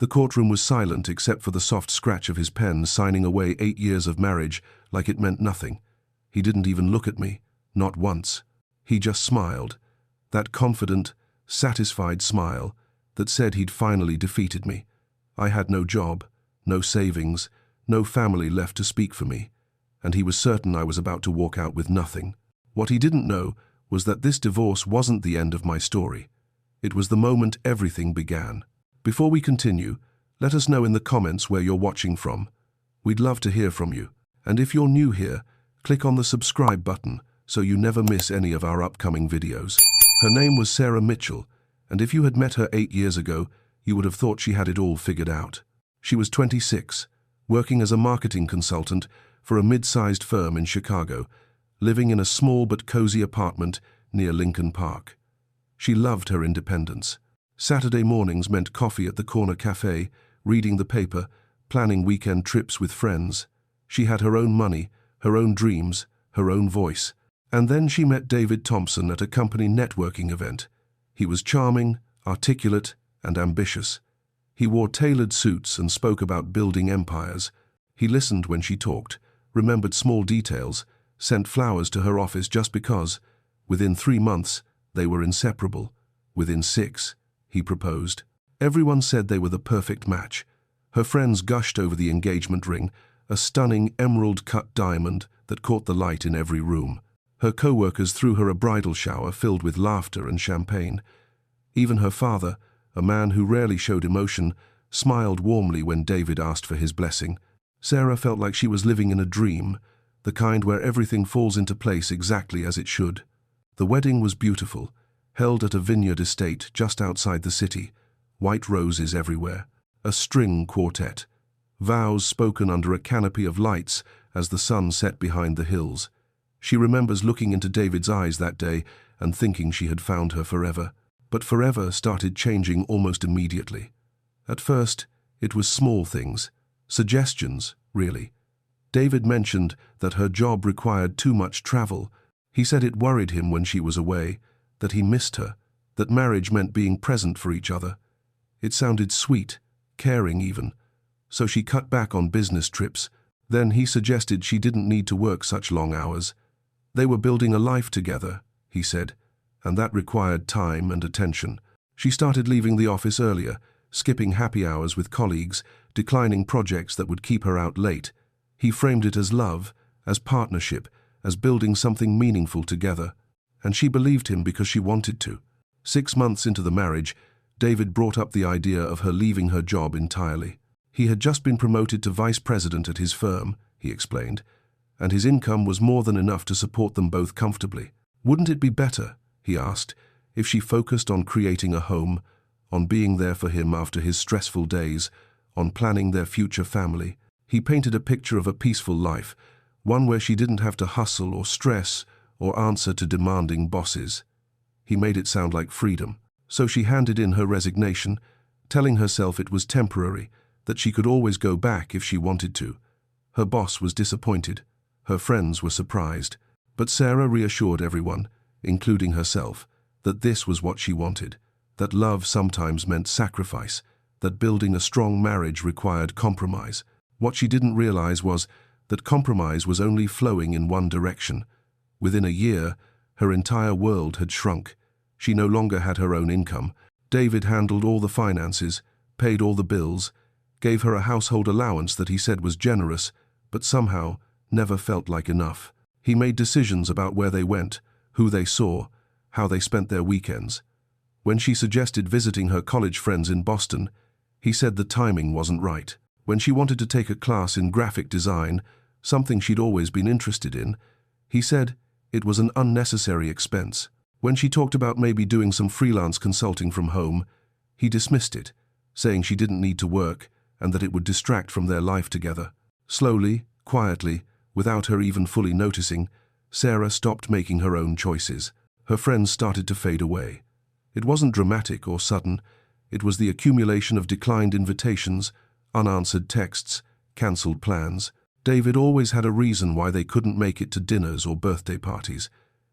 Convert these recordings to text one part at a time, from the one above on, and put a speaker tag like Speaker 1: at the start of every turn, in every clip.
Speaker 1: The courtroom was silent except for the soft scratch of his pen signing away 8 years of marriage like it meant nothing. He didn't even look at me, not once. He just smiled, that confident, satisfied smile that said he'd finally defeated me. I had no job, no savings, no family left to speak for me, and he was certain I was about to walk out with nothing. What he didn't know was that this divorce wasn't the end of my story. It was the moment everything began. Before we continue, let us know in the comments where you're watching from. We'd love to hear from you. And if you're new here, click on the subscribe button so you never miss any of our upcoming videos. Her name was Sarah Mitchell, and if you had met her 8 years ago, you would have thought she had it all figured out. She was 26, working as a marketing consultant for a mid-sized firm in Chicago, living in a small but cozy apartment near Lincoln Park. She loved her independence. Saturday mornings meant coffee at the corner cafe, reading the paper, planning weekend trips with friends. She had her own money, her own dreams, her own voice. And then she met David Thompson at a company networking event. He was charming, articulate, and ambitious. He wore tailored suits and spoke about building empires. He listened when she talked, remembered small details, sent flowers to her office just because. Within 3 months, they were inseparable. Within 6, he proposed. Everyone said they were the perfect match. Her friends gushed over the engagement ring, a stunning emerald-cut diamond that caught the light in every room. Her co-workers threw her a bridal shower filled with laughter and champagne. Even her father, a man who rarely showed emotion, smiled warmly when David asked for his blessing. Sarah felt like she was living in a dream, the kind where everything falls into place exactly as it should. The wedding was beautiful, held at a vineyard estate just outside the city, white roses everywhere, a string quartet, vows spoken under a canopy of lights as the sun set behind the hills. She remembers looking into David's eyes that day and thinking she had found her forever. But forever started changing almost immediately. At first, it was small things, suggestions, really. David mentioned that her job required too much travel. He said it worried him when she was away, that he missed her, that marriage meant being present for each other. It sounded sweet, caring even. So she cut back on business trips. Then he suggested she didn't need to work such long hours. They were building a life together, he said, and that required time and attention. She started leaving the office earlier, skipping happy hours with colleagues, declining projects that would keep her out late. He framed it as love, as partnership, as building something meaningful together. And she believed him because she wanted to. 6 months into the marriage, David brought up the idea of her leaving her job entirely. He had just been promoted to vice president at his firm, he explained, and his income was more than enough to support them both comfortably. Wouldn't it be better, he asked, if she focused on creating a home, on being there for him after his stressful days, on planning their future family? He painted a picture of a peaceful life, one where she didn't have to hustle or stress or answer to demanding bosses. He made it sound like freedom. So she handed in her resignation, telling herself it was temporary, that she could always go back if she wanted to. Her boss was disappointed. Her friends were surprised. But Sarah reassured everyone, including herself, that this was what she wanted, that love sometimes meant sacrifice, that building a strong marriage required compromise. What she didn't realize was that compromise was only flowing in one direction. Within a year, her entire world had shrunk. She no longer had her own income. David handled all the finances, paid all the bills, gave her a household allowance that he said was generous, but somehow never felt like enough. He made decisions about where they went, who they saw, how they spent their weekends. When she suggested visiting her college friends in Boston, he said the timing wasn't right. When she wanted to take a class in graphic design, something she'd always been interested in, he said it was an unnecessary expense. When she talked about maybe doing some freelance consulting from home, he dismissed it, saying she didn't need to work and that it would distract from their life together. Slowly, quietly, without her even fully noticing, Sarah stopped making her own choices. Her friends started to fade away. It wasn't dramatic or sudden. It was the accumulation of declined invitations, unanswered texts, cancelled plans. David always had a reason why they couldn't make it to dinners or birthday parties.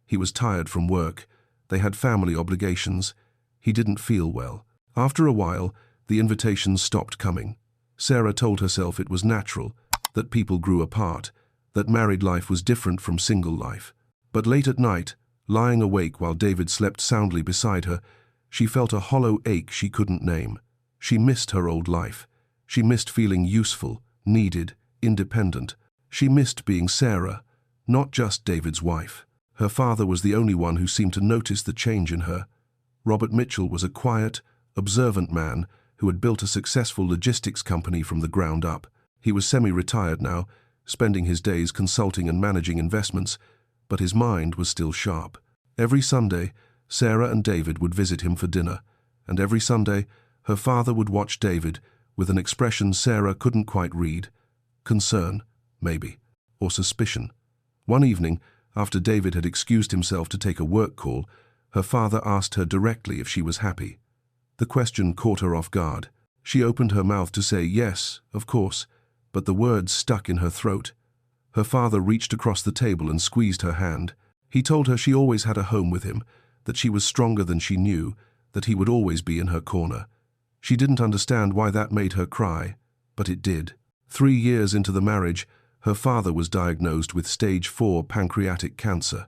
Speaker 1: He was tired from work. They had family obligations. He didn't feel well. After a while, The invitations stopped coming. Sarah told herself it was natural, that people grew apart, that married life was different from single life. But late at night, lying awake while David slept soundly beside her, she felt a hollow ache she couldn't name. She missed her old life. She missed feeling useful, needed, independent. She missed being Sarah, not just David's wife. Her father was the only one who seemed to notice the change in her. Robert Mitchell was a quiet, observant man who had built a successful logistics company from the ground up. He was semi-retired now, spending his days consulting and managing investments, but his mind was still sharp. Every Sunday, Sarah and David would visit him for dinner, and every Sunday, her father would watch David with an expression Sarah couldn't quite read. Concern, maybe, or suspicion. One evening, after David had excused himself to take a work call, her father asked her directly if she was happy. The question caught her off guard. She opened her mouth to say yes, of course, but the words stuck in her throat. Her father reached across the table and squeezed her hand. He told her she always had a home with him, that she was stronger than she knew, that he would always be in her corner. She didn't understand why that made her cry, but it did. 3 years into the marriage, her father was diagnosed with stage 4 pancreatic cancer.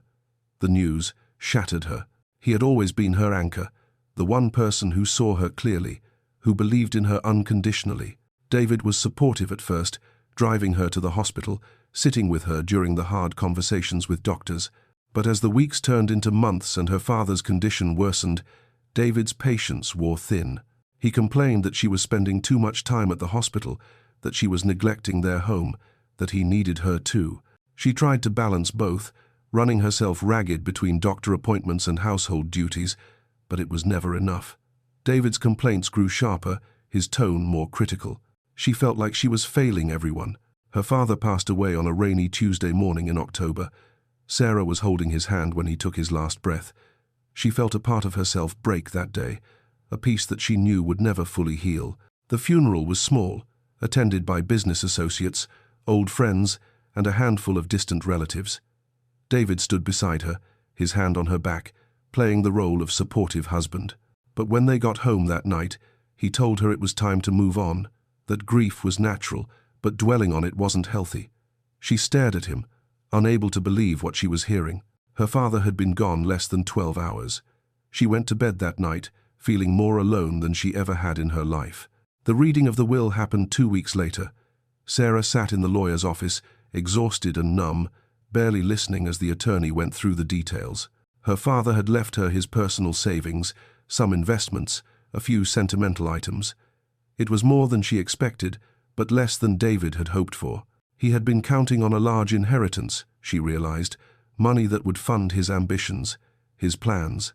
Speaker 1: The news shattered her. He had always been her anchor, the one person who saw her clearly, who believed in her unconditionally. David was supportive at first, driving her to the hospital, sitting with her during the hard conversations with doctors. But as the weeks turned into months and her father's condition worsened, David's patience wore thin. He complained that she was spending too much time at the hospital, that she was neglecting their home, that he needed her too. She tried to balance both, running herself ragged between doctor appointments and household duties, but it was never enough. David's complaints grew sharper, his tone more critical. She felt like she was failing everyone. Her father passed away on a rainy Tuesday morning in October. Sarah was holding his hand when he took his last breath. She felt a part of herself break that day, a piece that she knew would never fully heal. The funeral was small, attended by business associates, old friends, and a handful of distant relatives. David stood beside her, his hand on her back, playing the role of supportive husband. But when they got home that night, he told her it was time to move on, that grief was natural, but dwelling on it wasn't healthy. She stared at him, unable to believe what she was hearing. Her father had been gone less than 12 hours. She went to bed that night, feeling more alone than she ever had in her life. The reading of the will happened 2 weeks later. Sarah sat in the lawyer's office, exhausted and numb, barely listening as the attorney went through the details. Her father had left her his personal savings, some investments, a few sentimental items. It was more than she expected, but less than David had hoped for. He had been counting on a large inheritance, she realized, money that would fund his ambitions, his plans.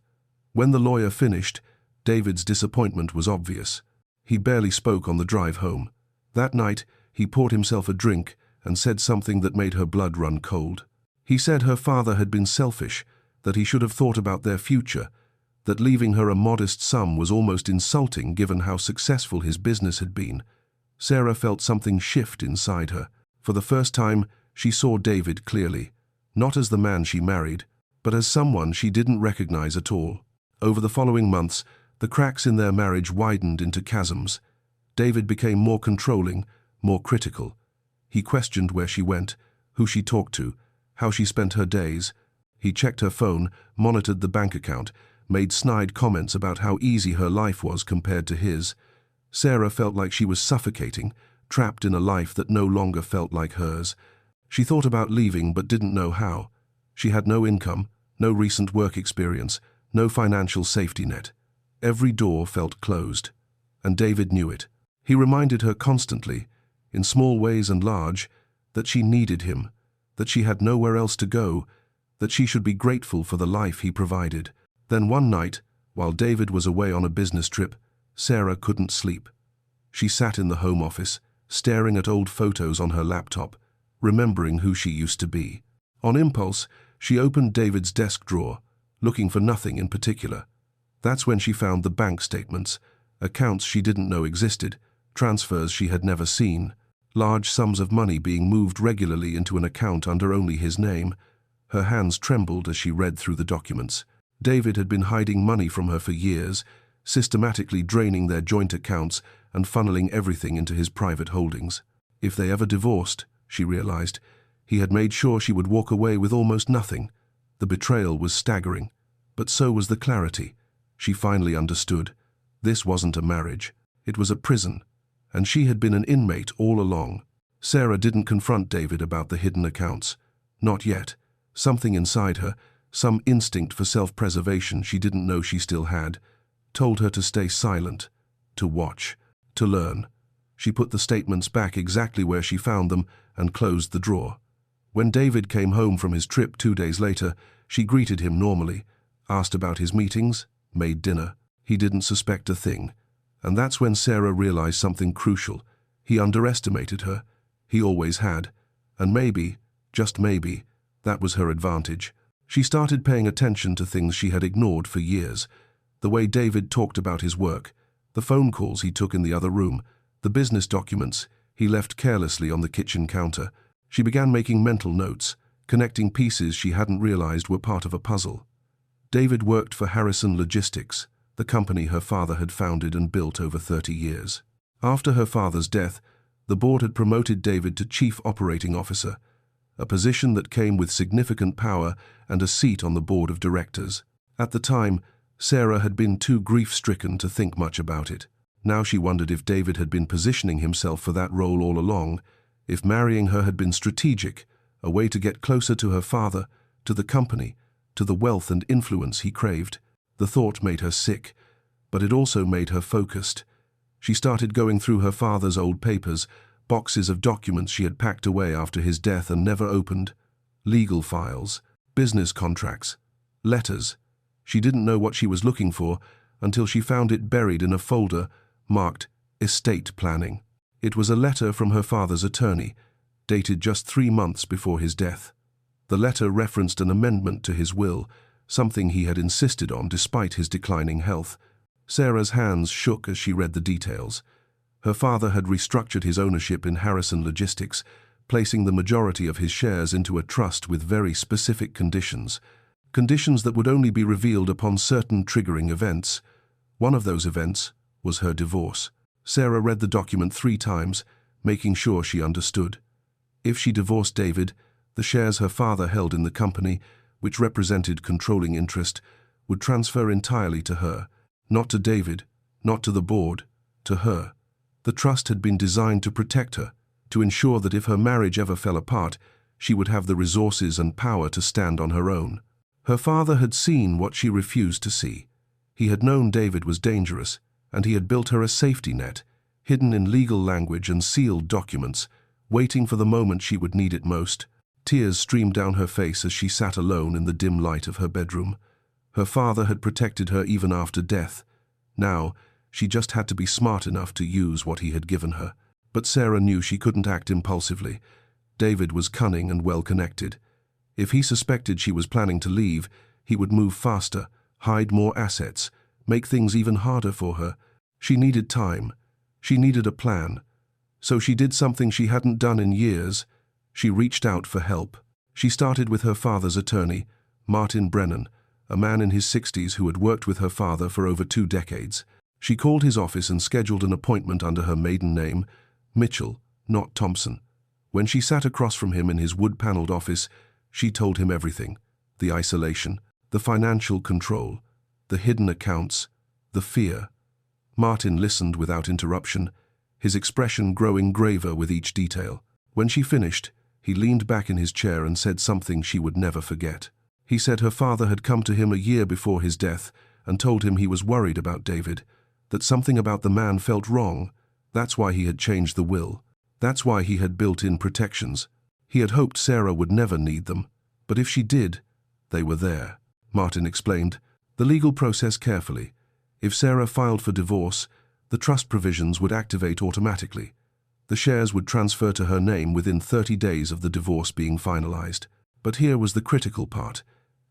Speaker 1: When the lawyer finished, David's disappointment was obvious. He barely spoke on the drive home. That night, he poured himself a drink and said something that made her blood run cold. He said her father had been selfish, that he should have thought about their future, that leaving her a modest sum was almost insulting given how successful his business had been. Sarah felt something shift inside her. For the first time, she saw David clearly, not as the man she married, but as someone she didn't recognize at all. Over the following months, the cracks in their marriage widened into chasms. David became more controlling, more critical. He questioned where she went, who she talked to, how she spent her days. He checked her phone, monitored the bank account, made snide comments about how easy her life was compared to his. Sarah felt like she was suffocating, trapped in a life that no longer felt like hers. She thought about leaving but didn't know how. She had no income, no recent work experience, no financial safety net. Every door felt closed, and David knew it. He reminded her constantly, in small ways and large, that she needed him, that she had nowhere else to go, that she should be grateful for the life he provided. Then one night, while David was away on a business trip, Sarah couldn't sleep. She sat in the home office, staring at old photos on her laptop, remembering who she used to be. On impulse, she opened David's desk drawer, looking for nothing in particular. That's when she found the bank statements, accounts she didn't know existed, transfers she had never seen, large sums of money being moved regularly into an account under only his name. Her hands trembled as she read through the documents. David had been hiding money from her for years, systematically draining their joint accounts and funneling everything into his private holdings. If they ever divorced, she realized, he had made sure she would walk away with almost nothing. The betrayal was staggering, but so was the clarity. She finally understood. This wasn't a marriage. It was a prison, and she had been an inmate all along. Sarah didn't confront David about the hidden accounts. Not yet. Something inside her, some instinct for self-preservation she didn't know she still had, told her to stay silent, to watch, to learn. She put the statements back exactly where she found them and closed the drawer. When David came home from his trip 2 days later, she greeted him normally, asked about his meetings, made dinner. He didn't suspect a thing. And that's when Sarah realized something crucial. He underestimated her. He always had. And maybe, just maybe, that was her advantage. She started paying attention to things she had ignored for years. The way David talked about his work, the phone calls he took in the other room, the business documents he left carelessly on the kitchen counter. She began making mental notes, connecting pieces she hadn't realized were part of a puzzle. David worked for Harrison Logistics, the company her father had founded and built over 30 years. After her father's death, the board had promoted David to Chief Operating Officer, a position that came with significant power and a seat on the board of directors. At the time, Sarah had been too grief-stricken to think much about it. Now she wondered if David had been positioning himself for that role all along, if marrying her had been strategic, a way to get closer to her father, to the company, to the wealth and influence he craved. The thought made her sick, but it also made her focused. She started going through her father's old papers, boxes of documents she had packed away after his death and never opened, legal files, business contracts, letters. She didn't know what she was looking for until she found it buried in a folder marked Estate Planning. It was a letter from her father's attorney, dated just 3 months before his death. The letter referenced an amendment to his will, something he had insisted on despite his declining health. Sarah's hands shook as she read the details. Her father had restructured his ownership in Harrison Logistics, placing the majority of his shares into a trust with very specific conditions. Conditions that would only be revealed upon certain triggering events. One of those events was her divorce. Sarah read the document 3 times, making sure she understood. If she divorced David, the shares her father held in the company, which represented controlling interest, would transfer entirely to her. Not to David, not to the board, to her. The trust had been designed to protect her, to ensure that if her marriage ever fell apart, she would have the resources and power to stand on her own. Her father had seen what she refused to see. He had known David was dangerous, and he had built her a safety net, hidden in legal language and sealed documents, waiting for the moment she would need it most. Tears streamed down her face as she sat alone in the dim light of her bedroom. Her father had protected her even after death. Now, she just had to be smart enough to use what he had given her. But Sarah knew she couldn't act impulsively. David was cunning and well-connected. If he suspected she was planning to leave, he would move faster, hide more assets, make things even harder for her. She needed time. She needed a plan. So she did something she hadn't done in years. She reached out for help. She started with her father's attorney, Martin Brennan, a man in his 60s who had worked with her father for over 2 decades. She called his office and scheduled an appointment under her maiden name, Mitchell, not Thompson. When she sat across from him in his wood-paneled office, she told him everything: the isolation, the financial control, the hidden accounts, the fear. Martin listened without interruption, his expression growing graver with each detail. When she finished, he leaned back in his chair and said something she would never forget. He said her father had come to him a year before his death and told him he was worried about David, that something about the man felt wrong. That's why he had changed the will. That's why he had built in protections. He had hoped Sarah would never need them, but if she did, they were there. Martin explained the legal process carefully. If Sarah filed for divorce, the trust provisions would activate automatically. The shares would transfer to her name within 30 days of the divorce being finalized. But here was the critical part.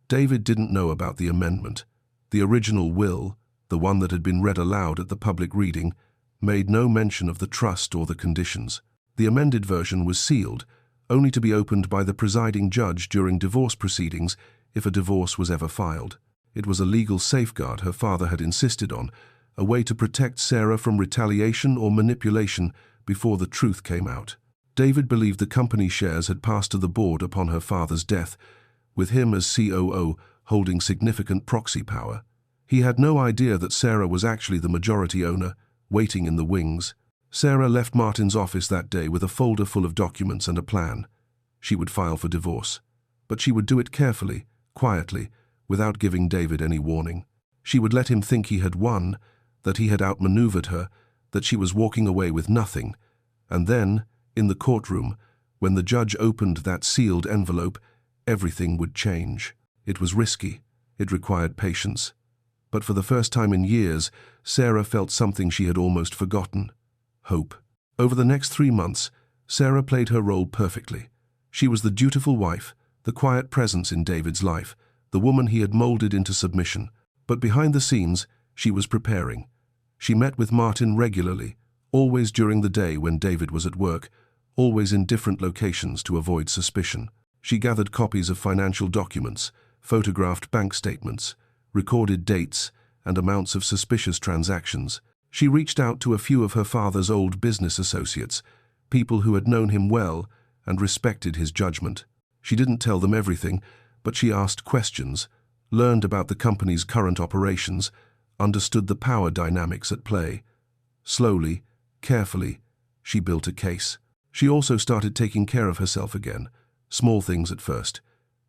Speaker 1: David didn't know about the amendment. The original will, the one that had been read aloud at the public reading, made no mention of the trust or the conditions. The amended version was sealed, only to be opened by the presiding judge during divorce proceedings if a divorce was ever filed. It was a legal safeguard her father had insisted on, a way to protect Sarah from retaliation or manipulation before the truth came out. David believed the company shares had passed to the board upon her father's death, with him as COO holding significant proxy power. He had no idea that Sarah was actually the majority owner, waiting in the wings. Sarah left Martin's office that day with a folder full of documents and a plan. She would file for divorce, but she would do it carefully, quietly, without giving David any warning. She would let him think he had won, that he had outmaneuvered her, that she was walking away with nothing. And then, in the courtroom, when the judge opened that sealed envelope, everything would change. It was risky. It required patience. But for the first time in years, Sarah felt something she had almost forgotten: hope. Over the next 3 months, Sarah played her role perfectly. She was the dutiful wife, the quiet presence in David's life, the woman he had molded into submission. But behind the scenes, she was preparing. She met with Martin regularly, always during the day when David was at work, always in different locations to avoid suspicion. She gathered copies of financial documents, photographed bank statements, recorded dates and amounts of suspicious transactions. She reached out to a few of her father's old business associates, people who had known him well and respected his judgment. She didn't tell them everything, but she asked questions, learned about the company's current operations, understood the power dynamics at play. Slowly, carefully, she built a case. She also started taking care of herself again, small things at first.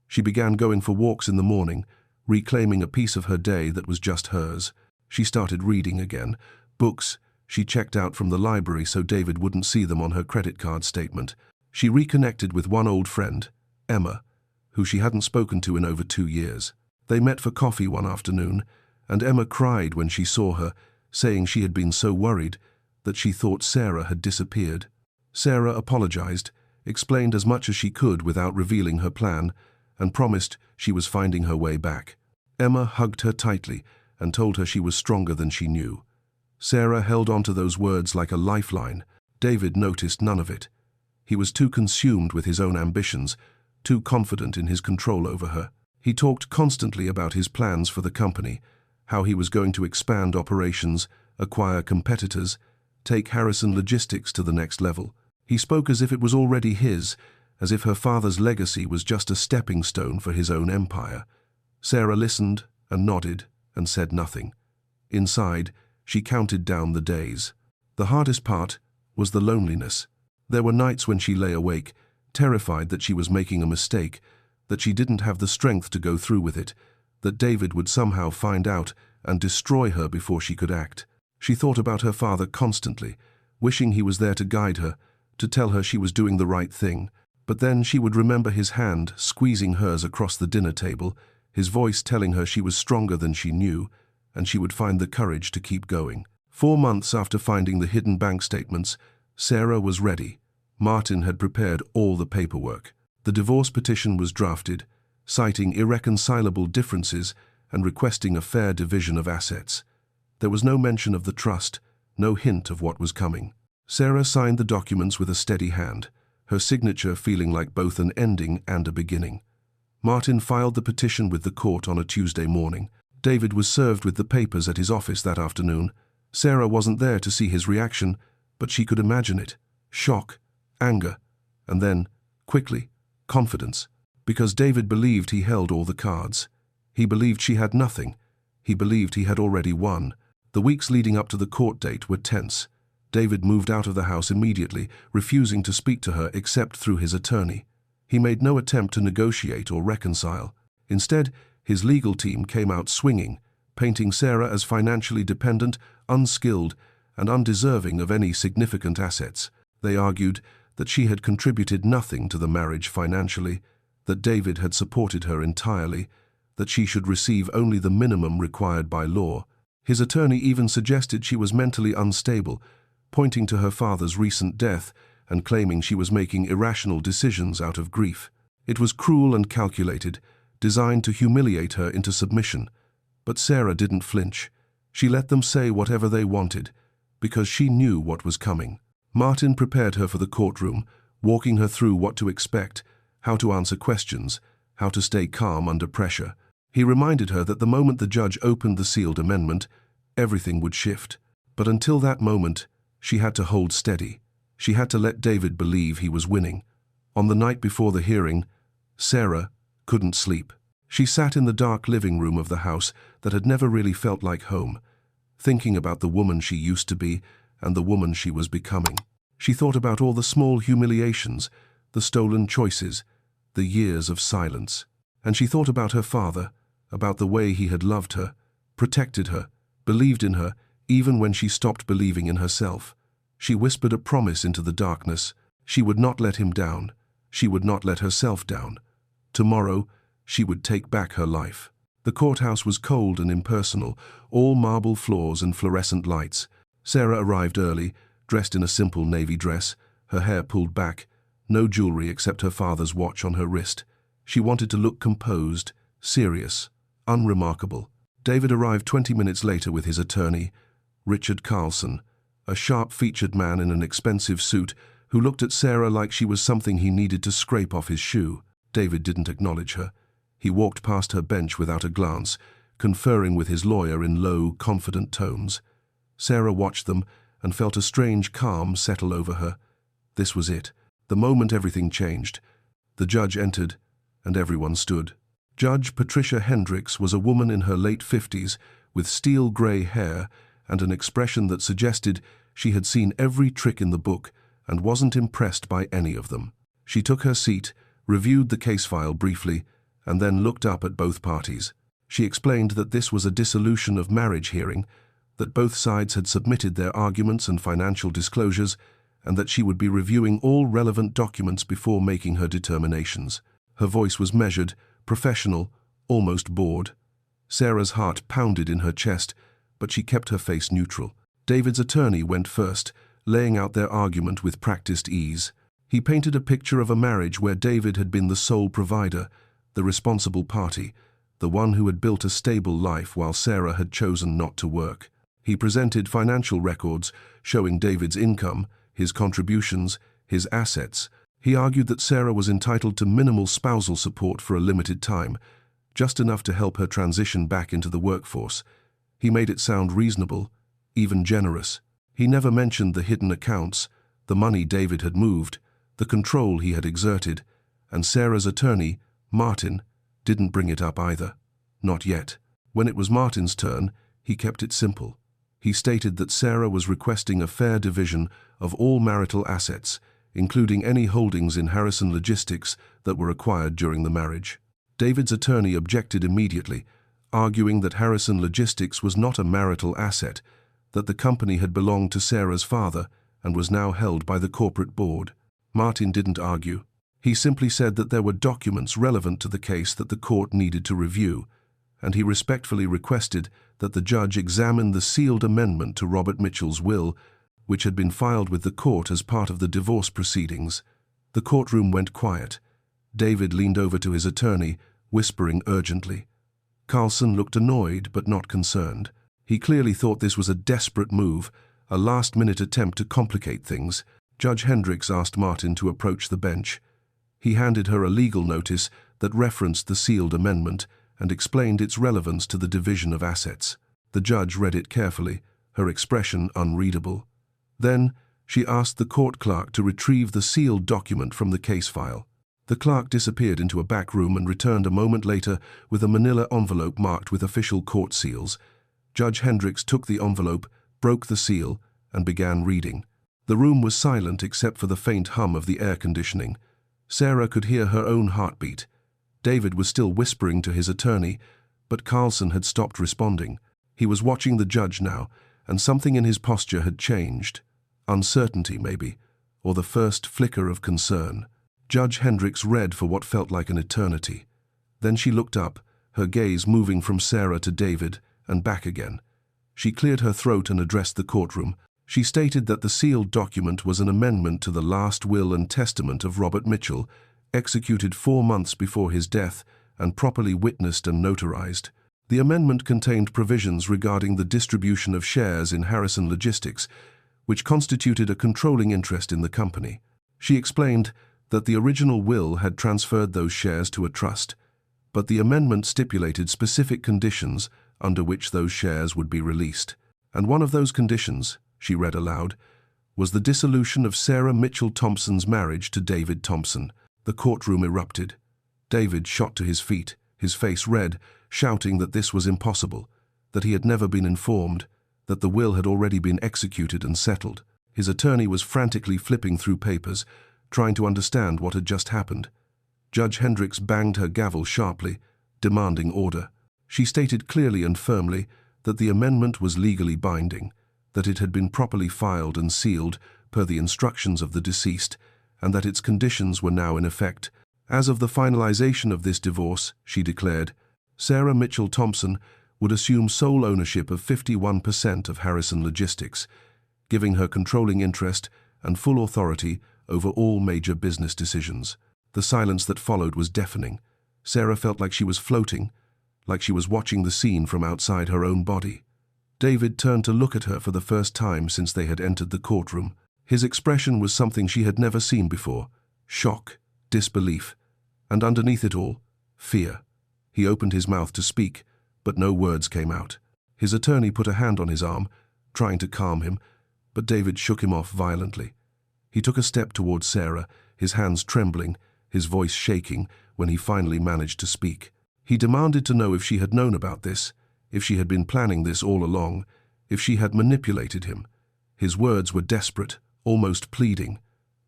Speaker 1: She began going for walks in the morning, reclaiming a piece of her day that was just hers. She started reading again, books she checked out from the library so David wouldn't see them on her credit card statement. She reconnected with one old friend, Emma, who she hadn't spoken to in over 2 years. They met for coffee one afternoon, and Emma cried when she saw her, saying she had been so worried that she thought Sarah had disappeared. Sarah apologized, explained as much as she could without revealing her plan, and promised she was finding her way back. Emma hugged her tightly and told her she was stronger than she knew. Sarah held on to those words like a lifeline. David noticed none of it. He was too consumed with his own ambitions, too confident in his control over her. He talked constantly about his plans for the company, how he was going to expand operations, acquire competitors, take Harrison Logistics to the next level. He spoke as if it was already his, as if her father's legacy was just a stepping stone for his own empire. Sarah listened and nodded and said nothing. Inside, she counted down the days. The hardest part was the loneliness. There were nights when she lay awake, terrified that she was making a mistake, that she didn't have the strength to go through with it, that David would somehow find out and destroy her before she could act. She thought about her father constantly, wishing he was there to guide her, to tell her she was doing the right thing. But then she would remember his hand squeezing hers across the dinner table, his voice telling her she was stronger than she knew, and she would find the courage to keep going. 4 months after finding the hidden bank statements, Sarah was ready. Martin had prepared all the paperwork. The divorce petition was drafted, citing irreconcilable differences and requesting a fair division of assets. There was no mention of the trust, no hint of what was coming. Sarah signed the documents with a steady hand, her signature feeling like both an ending and a beginning. Martin filed the petition with the court on a Tuesday morning. David was served with the papers at his office that afternoon. Sarah wasn't there to see his reaction, but she could imagine it. Shock, anger, and then, quickly, confidence. Because David believed he held all the cards. He believed she had nothing. He believed he had already won. The weeks leading up to the court date were tense. David moved out of the house immediately, refusing to speak to her except through his attorney. He made no attempt to negotiate or reconcile. Instead, his legal team came out swinging, painting Sarah as financially dependent, unskilled, and undeserving of any significant assets. They argued that she had contributed nothing to the marriage financially, that David had supported her entirely, that she should receive only the minimum required by law. His attorney even suggested she was mentally unstable, pointing to her father's recent death and claiming she was making irrational decisions out of grief. It was cruel and calculated, designed to humiliate her into submission. But Sarah didn't flinch. She let them say whatever they wanted, because she knew what was coming. Martin prepared her for the courtroom, walking her through what to expect, how to answer questions, how to stay calm under pressure. He reminded her that the moment the judge opened the sealed amendment, everything would shift. But until that moment, she had to hold steady. She had to let David believe he was winning. On the night before the hearing, Sarah couldn't sleep. She sat in the dark living room of the house that had never really felt like home, thinking about the woman she used to be and the woman she was becoming. She thought about all the small humiliations, the stolen choices, the years of silence. And she thought about her father, about the way he had loved her, protected her, believed in her, even when she stopped believing in herself. She whispered a promise into the darkness. She would not let him down. She would not let herself down. Tomorrow, she would take back her life. The courthouse was cold and impersonal, all marble floors and fluorescent lights. Sarah arrived early, dressed in a simple navy dress, her hair pulled back, no jewelry except her father's watch on her wrist. She wanted to look composed, serious, unremarkable. David arrived 20 minutes later with his attorney, Richard Carlson, a sharp-featured man in an expensive suit who looked at Sarah like she was something he needed to scrape off his shoe. David didn't acknowledge her. He walked past her bench without a glance, conferring with his lawyer in low, confident tones. Sarah watched them and felt a strange calm settle over her. This was it. The moment everything changed. The judge entered, and everyone stood. Judge Patricia Hendricks was a woman in her late 50s, with steel-grey hair and an expression that suggested she had seen every trick in the book and wasn't impressed by any of them. She took her seat, reviewed the case file briefly, and then looked up at both parties. She explained that this was a dissolution of marriage hearing, that both sides had submitted their arguments and financial disclosures, and that she would be reviewing all relevant documents before making her determinations. Her voice was measured, professional, almost bored. Sarah's heart pounded in her chest, but she kept her face neutral. David's attorney went first, laying out their argument with practiced ease. He painted a picture of a marriage where David had been the sole provider, the responsible party, the one who had built a stable life while Sarah had chosen not to work. He presented financial records showing David's income, his contributions, his assets. He argued that Sarah was entitled to minimal spousal support for a limited time, just enough to help her transition back into the workforce. He made it sound reasonable, even generous. He never mentioned the hidden accounts, the money David had moved, the control he had exerted, and Sarah's attorney, Martin, didn't bring it up either. Not yet. When it was Martin's turn, he kept it simple. He stated that Sarah was requesting a fair division of all marital assets, including any holdings in Harrison Logistics that were acquired during the marriage. David's attorney objected immediately, arguing that Harrison Logistics was not a marital asset, that the company had belonged to Sarah's father and was now held by the corporate board. Martin didn't argue. He simply said that there were documents relevant to the case that the court needed to review, and he respectfully requested that the judge examine the sealed amendment to Robert Mitchell's will, which had been filed with the court as part of the divorce proceedings. The courtroom went quiet. David leaned over to his attorney, whispering urgently. Carlson looked annoyed but not concerned. He clearly thought this was a desperate move, a last-minute attempt to complicate things. Judge Hendricks asked Martin to approach the bench. He handed her a legal notice that referenced the sealed amendment and explained its relevance to the division of assets. The judge read it carefully, her expression unreadable. Then, she asked the court clerk to retrieve the sealed document from the case file. The clerk disappeared into a back room and returned a moment later with a manila envelope marked with official court seals. Judge Hendricks took the envelope, broke the seal, and began reading. The room was silent except for the faint hum of the air conditioning. Sarah could hear her own heartbeat. David was still whispering to his attorney, but Carlson had stopped responding. He was watching the judge now, and something in his posture had changed. Uncertainty, maybe, or the first flicker of concern. Judge Hendricks read for what felt like an eternity. Then she looked up, her gaze moving from Sarah to David and back again. She cleared her throat and addressed the courtroom. She stated that the sealed document was an amendment to the last will and testament of Robert Mitchell, executed 4 months before his death and properly witnessed and notarized. The amendment contained provisions regarding the distribution of shares in Harrison Logistics, which constituted a controlling interest in the company. She explained that the original will had transferred those shares to a trust, but the amendment stipulated specific conditions under which those shares would be released. And one of those conditions, she read aloud, was the dissolution of Sarah Mitchell Thompson's marriage to David Thompson. The courtroom erupted. David shot to his feet, his face red, shouting that this was impossible, that he had never been informed, that the will had already been executed and settled. His attorney was frantically flipping through papers, trying to understand what had just happened. Judge Hendricks banged her gavel sharply, demanding order. She stated clearly and firmly that the amendment was legally binding, that it had been properly filed and sealed per the instructions of the deceased, and that its conditions were now in effect. As of the finalization of this divorce, she declared, Sarah Mitchell Thompson would assume sole ownership of 51% of Harrison Logistics, giving her controlling interest and full authority over all major business decisions. The silence that followed was deafening. Sarah felt like she was floating, like she was watching the scene from outside her own body. David turned to look at her for the first time since they had entered the courtroom. His expression was something she had never seen before: shock, disbelief, and underneath it all, fear. He opened his mouth to speak, but no words came out. His attorney put a hand on his arm, trying to calm him, but David shook him off violently. He took a step towards Sarah, his hands trembling, his voice shaking, when he finally managed to speak. He demanded to know if she had known about this, if she had been planning this all along, if she had manipulated him. His words were desperate, almost pleading.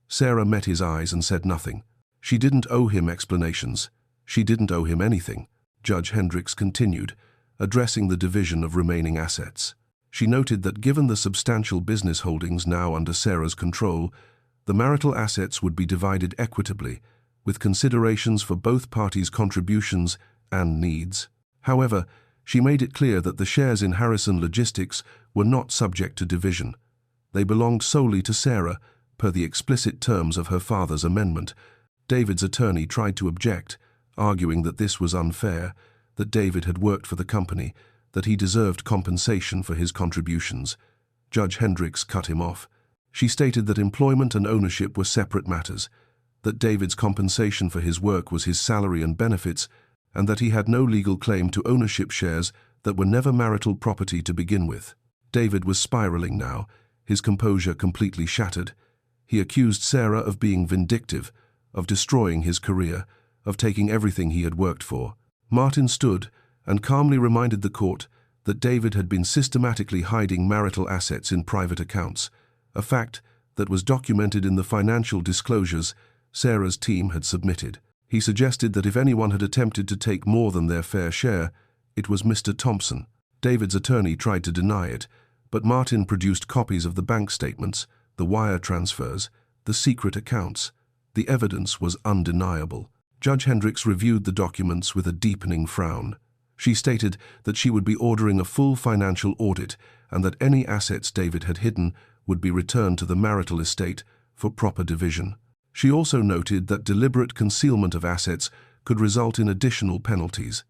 Speaker 1: Sarah met his eyes and said nothing. She didn't owe him explanations. She didn't owe him anything. Judge Hendricks continued, addressing the division of remaining assets. She noted that given the substantial business holdings now under Sarah's control, the marital assets would be divided equitably, with considerations for both parties' contributions and needs. However, she made it clear that the shares in Harrison Logistics were not subject to division. They belonged solely to Sarah, per the explicit terms of her father's amendment. David's attorney tried to object, arguing that this was unfair, that David had worked for the company, that he deserved compensation for his contributions. Judge Hendricks cut him off. She stated that employment and ownership were separate matters, that David's compensation for his work was his salary and benefits, and that he had no legal claim to ownership shares that were never marital property to begin with. David was spiraling now, his composure completely shattered. He accused Sarah of being vindictive, of destroying his career, of taking everything he had worked for. Martin stood and calmly reminded the court that David had been systematically hiding marital assets in private accounts, a fact that was documented in the financial disclosures Sarah's team had submitted. He suggested that if anyone had attempted to take more than their fair share, it was Mr. Thompson. David's attorney tried to deny it, but Martin produced copies of the bank statements, the wire transfers, the secret accounts. The evidence was undeniable. Judge Hendricks reviewed the documents with a deepening frown. She stated that she would be ordering a full financial audit and that any assets David had hidden would be returned to the marital estate for proper division. She also noted that deliberate concealment of assets could result in additional penalties.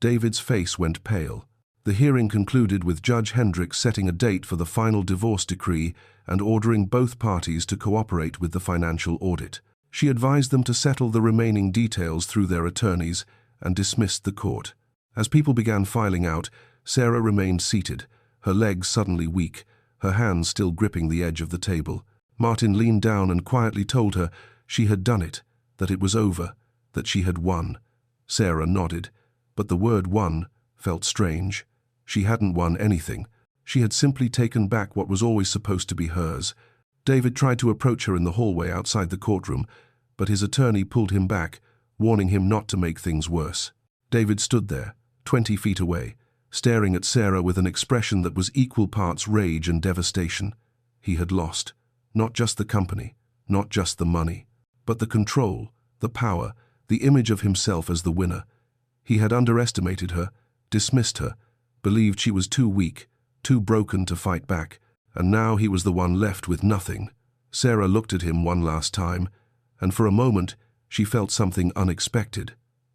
Speaker 1: David's face went pale. The hearing concluded with Judge Hendricks setting a date for the final divorce decree and ordering both parties to cooperate with the financial audit. She advised them to settle the remaining details through their attorneys and dismissed the court. As people began filing out, Sarah remained seated, her legs suddenly weak, her hands still gripping the edge of the table. Martin leaned down and quietly told her she had done it, that it was over, that she had won. Sarah nodded, but the word won felt strange. She hadn't won anything. She had simply taken back what was always supposed to be hers. David tried to approach her in the hallway outside the courtroom, but his attorney pulled him back, warning him not to make things worse. David stood there, 20 feet away, staring at Sarah with an expression that was equal parts rage and devastation. He had lost. Not just the company, not just the money, but the control, the power, the image of himself as the winner. He had underestimated her, dismissed her, believed she was too weak, too broken to fight back, and now he was the one left with nothing. Sarah looked at him one last time, and for a moment she felt something unexpected.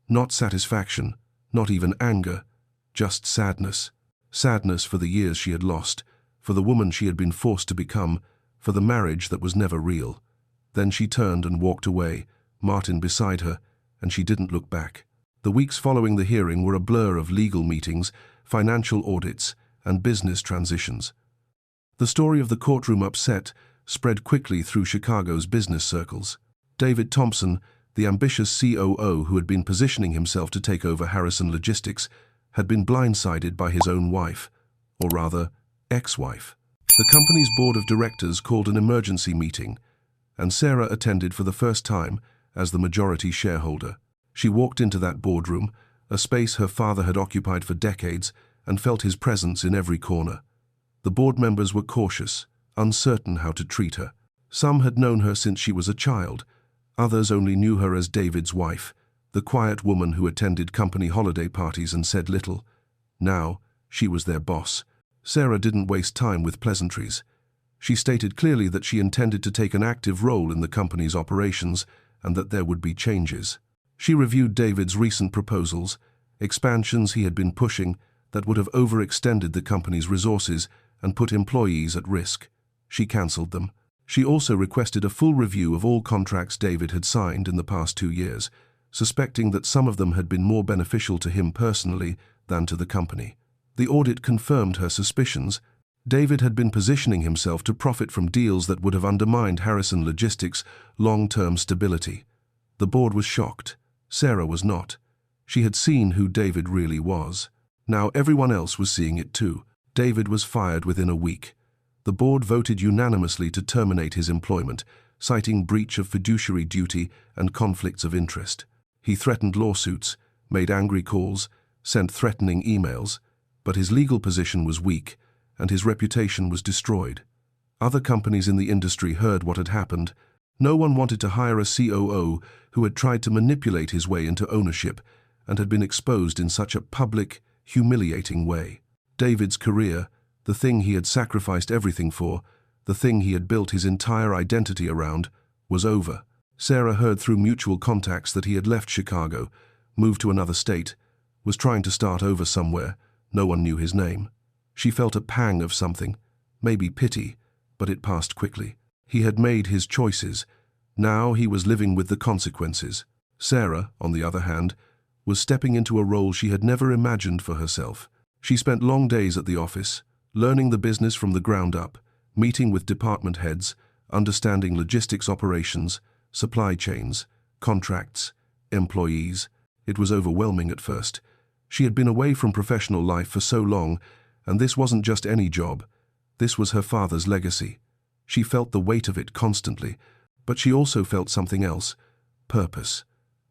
Speaker 1: Not satisfaction, not even anger, just sadness. Sadness for the years she had lost, for the woman she had been forced to become, for the marriage that was never real. Then she turned and walked away, Martin beside her, and she didn't look back. The weeks following the hearing were a blur of legal meetings, financial audits, and business transitions. The story of the courtroom upset spread quickly through Chicago's business circles. David Thompson, the ambitious COO who had been positioning himself to take over Harrison Logistics, had been blindsided by his own wife, or rather, ex-wife. The company's board of directors called an emergency meeting, and Sarah attended for the first time as the majority shareholder. She walked into that boardroom, a space her father had occupied for decades, and felt his presence in every corner. The board members were cautious, uncertain how to treat her. Some had known her since she was a child. Others only knew her as David's wife, the quiet woman who attended company holiday parties and said little. Now, she was their boss. Sarah didn't waste time with pleasantries. She stated clearly that she intended to take an active role in the company's operations and that there would be changes. She reviewed David's recent proposals, expansions he had been pushing that would have overextended the company's resources and put employees at risk. She cancelled them. She also requested a full review of all contracts David had signed in the past 2 years, suspecting that some of them had been more beneficial to him personally than to the company. The audit confirmed her suspicions. David had been positioning himself to profit from deals that would have undermined Harrison Logistics' long-term stability. The board was shocked. Sarah was not. She had seen who David really was. Now everyone else was seeing it too. David was fired within a week. The board voted unanimously to terminate his employment, citing breach of fiduciary duty and conflicts of interest. He threatened lawsuits, made angry calls, sent threatening emails, but his legal position was weak, and his reputation was destroyed. Other companies in the industry heard what had happened. No one wanted to hire a COO who had tried to manipulate his way into ownership and had been exposed in such a public, humiliating way. David's career, the thing he had sacrificed everything for, the thing he had built his entire identity around, was over. Sarah heard through mutual contacts that he had left Chicago, moved to another state, was trying to start over somewhere. No one knew his name. She felt a pang of something, maybe pity, but it passed quickly. He had made his choices. Now he was living with the consequences. Sarah, on the other hand, was stepping into a role she had never imagined for herself. She spent long days at the office, learning the business from the ground up, meeting with department heads, understanding logistics operations, supply chains, contracts, employees. It was overwhelming at first. She had been away from professional life for so long, and this wasn't just any job. This was her father's legacy. She felt the weight of it constantly, but she also felt something else: purpose.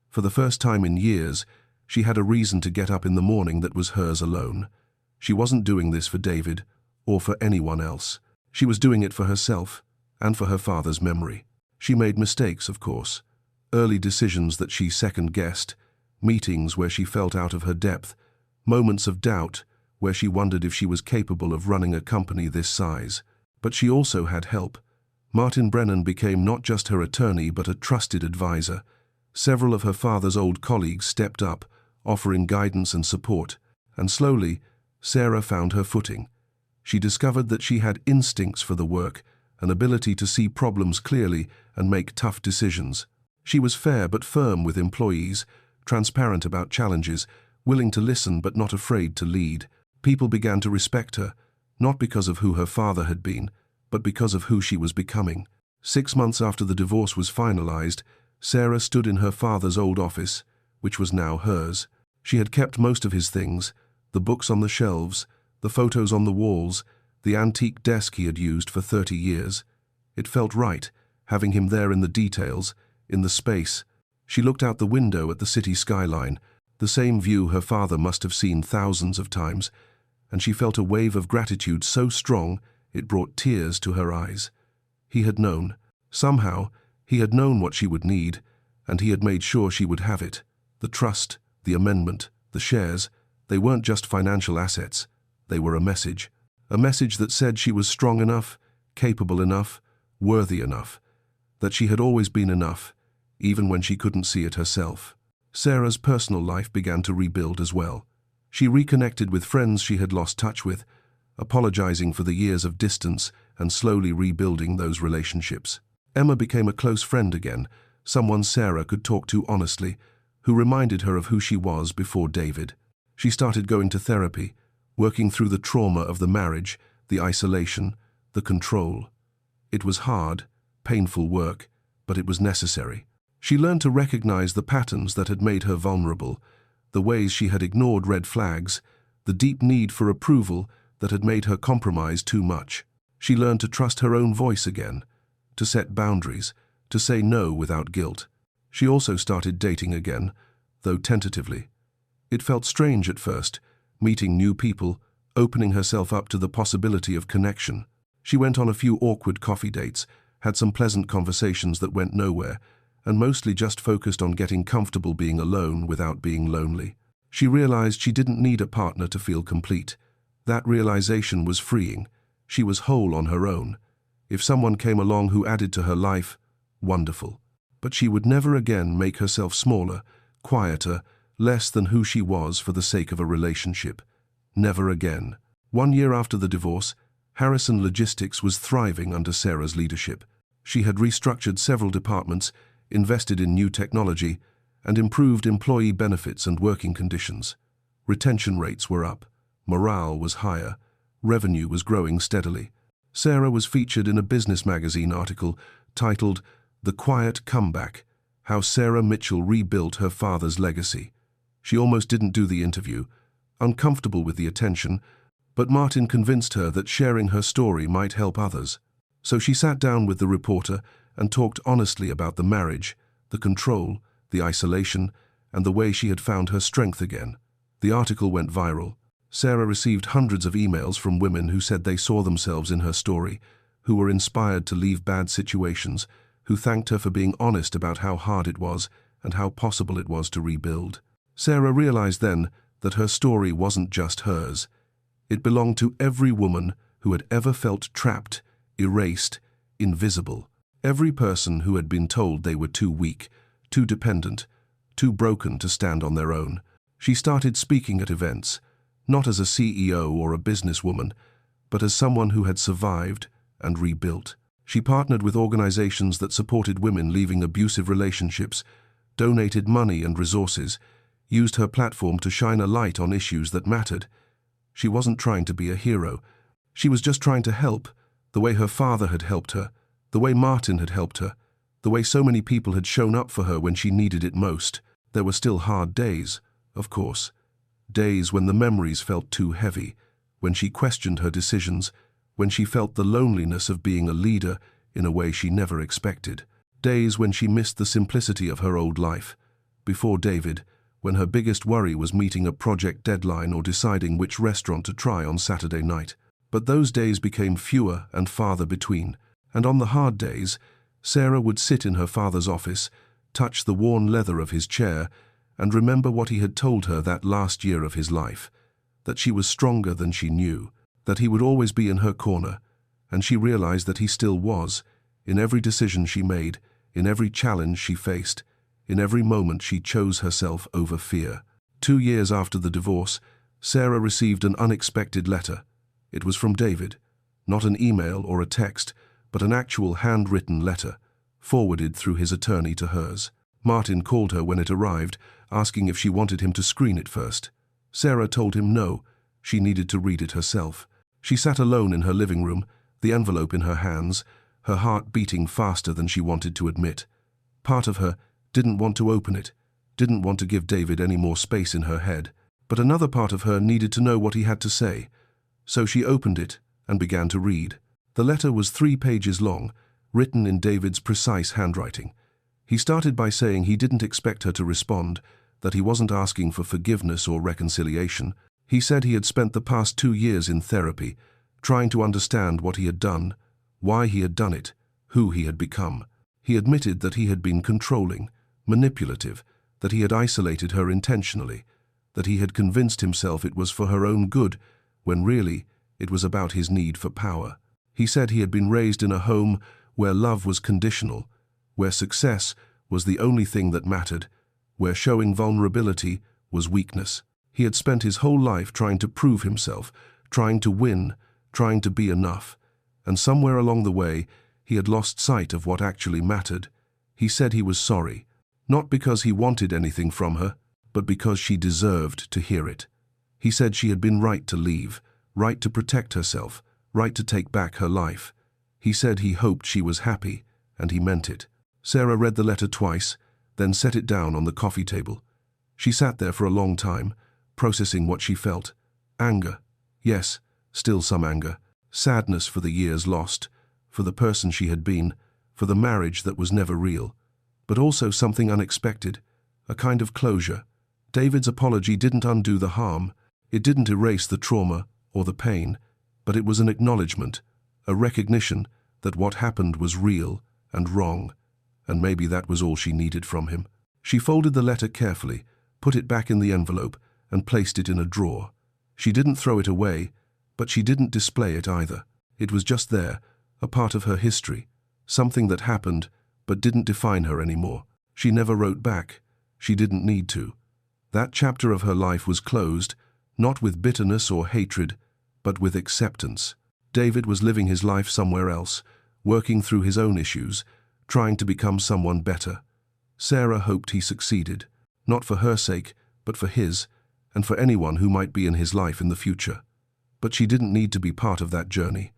Speaker 1: For the first time in years, she had a reason to get up in the morning that was hers alone. She wasn't doing this for David or for anyone else. She was doing it for herself and for her father's memory. She made mistakes, of course. Early decisions that she second-guessed, meetings where she felt out of her depth, moments of doubt where she wondered if she was capable of running a company this size. But she also had help. Martin Brennan became not just her attorney but a trusted advisor. Several of her father's old colleagues stepped up, offering guidance and support, and slowly, Sarah found her footing. She discovered that she had instincts for the work, an ability to see problems clearly and make tough decisions. She was fair but firm with employees, transparent about challenges, willing to listen but not afraid to lead. People began to respect her, not because of who her father had been, but because of who she was becoming. 6 months after the divorce was finalized, Sarah stood in her father's old office, which was now hers. She had kept most of his things: the books on the shelves, the photos on the walls, the antique desk he had used for 30 years. It felt right, having him there in the details, in the space. She looked out the window at the city skyline, the same view her father must have seen thousands of times, and she felt a wave of gratitude so strong it brought tears to her eyes. He had known. Somehow, he had known what she would need, and he had made sure she would have it. The trust, the amendment, the shares, they weren't just financial assets. They were a message. A message that said she was strong enough, capable enough, worthy enough. That she had always been enough, even when she couldn't see it herself. Sarah's personal life began to rebuild as well. She reconnected with friends she had lost touch with, apologizing for the years of distance and slowly rebuilding those relationships. Emma became a close friend again, someone Sarah could talk to honestly, who reminded her of who she was before David. She started going to therapy, working through the trauma of the marriage, the isolation, the control. It was hard, painful work, but it was necessary. She learned to recognize the patterns that had made her vulnerable, the ways she had ignored red flags, the deep need for approval that had made her compromise too much. She learned to trust her own voice again, to set boundaries, to say no without guilt. She also started dating again, though tentatively. It felt strange at first, meeting new people, opening herself up to the possibility of connection. She went on a few awkward coffee dates, had some pleasant conversations that went nowhere, and mostly just focused on getting comfortable being alone without being lonely. She realized she didn't need a partner to feel complete. That realization was freeing. She was whole on her own. If someone came along who added to her life, wonderful. But she would never again make herself smaller, quieter, less than who she was for the sake of a relationship. Never again. 1 year after the divorce, Harrison Logistics was thriving under Sarah's leadership. She had restructured several departments, invested in new technology, and improved employee benefits and working conditions. Retention rates were up, morale was higher, revenue was growing steadily. Sarah was featured in a business magazine article titled "The Quiet Comeback: How Sarah Mitchell Rebuilt Her Father's Legacy." She almost didn't do the interview, uncomfortable with the attention, but Martin convinced her that sharing her story might help others. So she sat down with the reporter and talked honestly about the marriage, the control, the isolation, and the way she had found her strength again. The article went viral. Sarah received hundreds of emails from women who said they saw themselves in her story, who were inspired to leave bad situations, who thanked her for being honest about how hard it was and how possible it was to rebuild. Sarah realized then that her story wasn't just hers. It belonged to every woman who had ever felt trapped, erased, invisible. Every person who had been told they were too weak, too dependent, too broken to stand on their own. She started speaking at events, not as a CEO or a businesswoman, but as someone who had survived and rebuilt. She partnered with organizations that supported women leaving abusive relationships, donated money and resources, used her platform to shine a light on issues that mattered. She wasn't trying to be a hero. She was just trying to help, the way her father had helped her, the way Martin had helped her, the way so many people had shown up for her when she needed it most. There were still hard days, of course. Days when the memories felt too heavy, when she questioned her decisions, when she felt the loneliness of being a leader in a way she never expected. Days when she missed the simplicity of her old life. Before David, when her biggest worry was meeting a project deadline or deciding which restaurant to try on Saturday night. But those days became fewer and farther between, and on the hard days, Sarah would sit in her father's office, touch the worn leather of his chair, and remember what he had told her that last year of his life, that she was stronger than she knew, that he would always be in her corner, and she realized that he still was, in every decision she made, in every challenge she faced, in every moment she chose herself over fear. 2 years after the divorce, Sarah received an unexpected letter. It was from David, not an email or a text, but an actual handwritten letter, forwarded through his attorney to hers. Martin called her when it arrived, asking if she wanted him to screen it first. Sarah told him no, she needed to read it herself. She sat alone in her living room, the envelope in her hands, her heart beating faster than she wanted to admit. Part of her didn't want to open it, didn't want to give David any more space in her head, but another part of her needed to know what he had to say. So she opened it and began to read. The letter was 3 pages long, written in David's precise handwriting. He started by saying he didn't expect her to respond, that he wasn't asking for forgiveness or reconciliation. He said he had spent the past 2 years in therapy, trying to understand what he had done, why he had done it, who he had become. He admitted that he had been controlling, manipulative, that he had isolated her intentionally, that he had convinced himself it was for her own good, when really it was about his need for power. He said he had been raised in a home where love was conditional, where success was the only thing that mattered, where showing vulnerability was weakness. He had spent his whole life trying to prove himself, trying to win, trying to be enough, and somewhere along the way, he had lost sight of what actually mattered. He said he was sorry, not because he wanted anything from her, but because she deserved to hear it. He said she had been right to leave, right to protect herself, right to take back her life. He said he hoped she was happy, and he meant it. Sarah read the letter twice, then set it down on the coffee table. She sat there for a long time, processing what she felt. Anger. Yes, still some anger. Sadness for the years lost, for the person she had been, for the marriage that was never real. But also something unexpected, a kind of closure. David's apology didn't undo the harm. It didn't erase the trauma or the pain, but it was an acknowledgement, a recognition that what happened was real and wrong, and maybe that was all she needed from him. She folded the letter carefully, put it back in the envelope, and placed it in a drawer. She didn't throw it away, but she didn't display it either. It was just there, a part of her history, something that happened but didn't define her anymore. She never wrote back. She didn't need to. That chapter of her life was closed, not with bitterness or hatred, but with acceptance. David was living his life somewhere else, working through his own issues, trying to become someone better. Sarah hoped he succeeded, not for her sake, but for his, and for anyone who might be in his life in the future. But she didn't need to be part of that journey.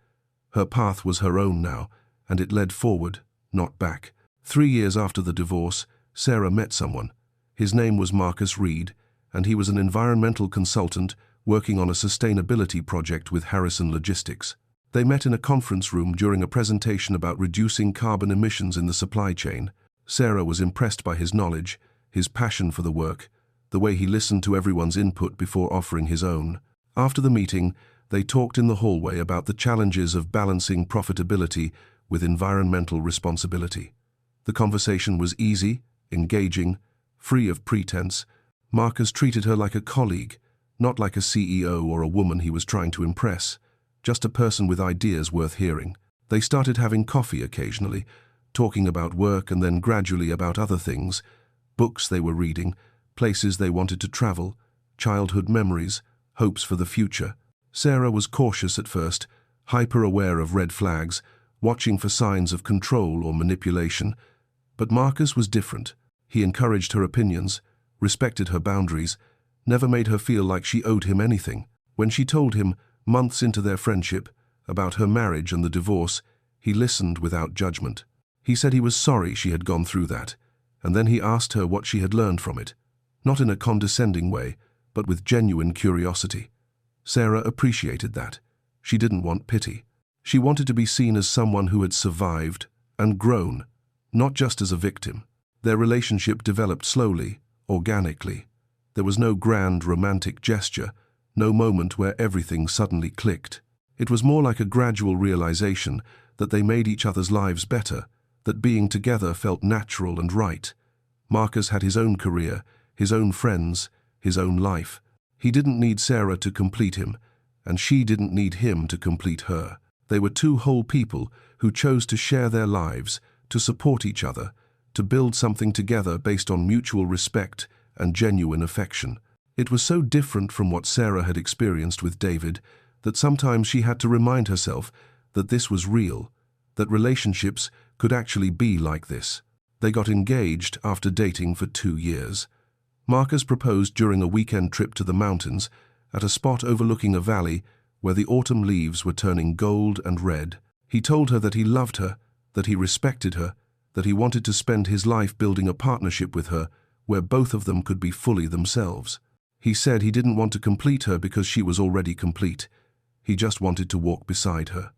Speaker 1: Her path was her own now, and it led forward, not back. 3 years after the divorce, Sarah met someone. His name was Marcus Reed, and he was an environmental consultant working on a sustainability project with Harrison Logistics. They met in a conference room during a presentation about reducing carbon emissions in the supply chain. Sarah was impressed by his knowledge, his passion for the work, the way he listened to everyone's input before offering his own. After the meeting, they talked in the hallway about the challenges of balancing profitability with environmental responsibility. The conversation was easy, engaging, free of pretense. Marcus treated her like a colleague, not like a CEO or a woman he was trying to impress, just a person with ideas worth hearing. They started having coffee occasionally, talking about work and then gradually about other things, books they were reading, places they wanted to travel, childhood memories, hopes for the future. Sarah was cautious at first, hyper-aware of red flags, watching for signs of control or manipulation. But Marcus was different. He encouraged her opinions, respected her boundaries, never made her feel like she owed him anything. When she told him, months into their friendship, about her marriage and the divorce, he listened without judgment. He said he was sorry she had gone through that, and then he asked her what she had learned from it, not in a condescending way, but with genuine curiosity. Sarah appreciated that. She didn't want pity. She wanted to be seen as someone who had survived and grown, not just as a victim. Their relationship developed slowly, organically. There was no grand romantic gesture, no moment where everything suddenly clicked. It was more like a gradual realization that they made each other's lives better, that being together felt natural and right. Marcus had his own career, his own friends, his own life. He didn't need Sarah to complete him, and she didn't need him to complete her. They were two whole people who chose to share their lives, to support each other, to build something together based on mutual respect and genuine affection. It was so different from what Sarah had experienced with David that sometimes she had to remind herself that this was real, that relationships could actually be like this. They got engaged after dating for 2 years. Marcus proposed during a weekend trip to the mountains at a spot overlooking a valley where the autumn leaves were turning gold and red. He told her that he loved her, that he respected her, that he wanted to spend his life building a partnership with her where both of them could be fully themselves. He said he didn't want to complete her because she was already complete. He just wanted to walk beside her.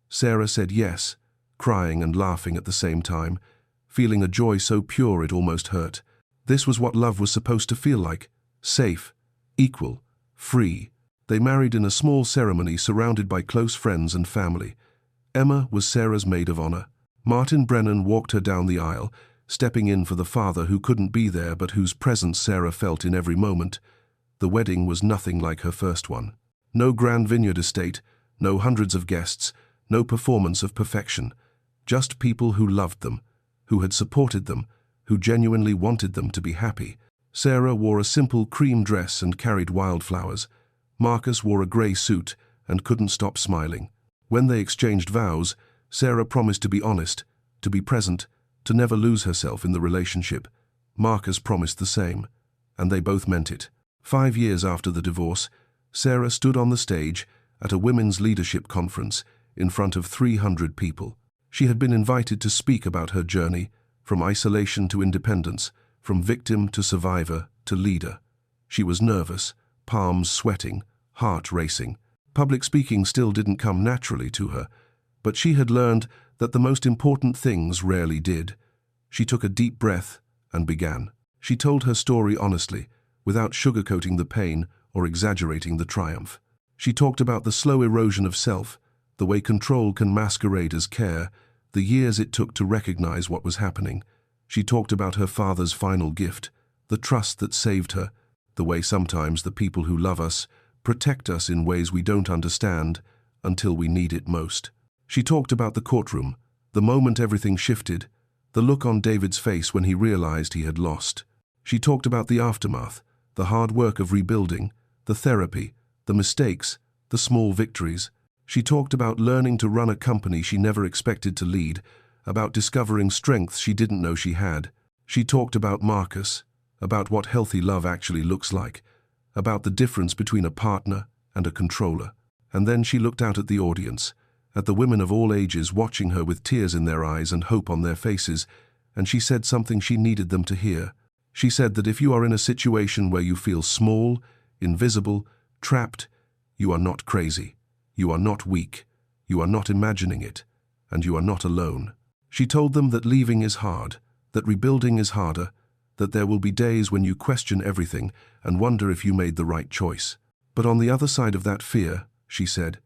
Speaker 1: Sarah said yes, crying and laughing at the same time, feeling a joy so pure it almost hurt. This was what love was supposed to feel like: safe, equal, free. They married in a small ceremony surrounded by close friends and family. Emma was Sarah's maid of honor. Martin Brennan walked her down the aisle, stepping in for the father who couldn't be there but whose presence Sarah felt in every moment. The wedding was nothing like her first one. No grand vineyard estate, no hundreds of guests, no performance of perfection. Just people who loved them, who had supported them, who genuinely wanted them to be happy. Sarah wore a simple cream dress and carried wildflowers. Marcus wore a grey suit and couldn't stop smiling. When they exchanged vows, Sarah promised to be honest, to be present, to never lose herself in the relationship. Marcus promised the same, and they both meant it. 5 years after the divorce, Sarah stood on the stage at a women's leadership conference in front of 300 people. She had been invited to speak about her journey, from isolation to independence, from victim to survivor to leader. She was nervous, palms sweating, heart racing. Public speaking still didn't come naturally to her, but she had learned that the most important things rarely did. She took a deep breath and began. She told her story honestly, without sugarcoating the pain or exaggerating the triumph. She talked about the slow erosion of self, the way control can masquerade as care, the years it took to recognize what was happening. She talked about her father's final gift, the trust that saved her, the way sometimes the people who love us protect us in ways we don't understand until we need it most. She talked about the courtroom, the moment everything shifted, the look on David's face when he realized he had lost. She talked about the aftermath, the hard work of rebuilding, the therapy, the mistakes, the small victories. She talked about learning to run a company she never expected to lead, about discovering strengths she didn't know she had. She talked about Marcus, about what healthy love actually looks like, about the difference between a partner and a controller. And then she looked out at the audience, at the women of all ages watching her with tears in their eyes and hope on their faces, and she said something she needed them to hear. She said that if you are in a situation where you feel small, invisible, trapped, you are not crazy, you are not weak, you are not imagining it, and you are not alone. She told them that leaving is hard, that rebuilding is harder, that there will be days when you question everything and wonder if you made the right choice. But on the other side of that fear, she said,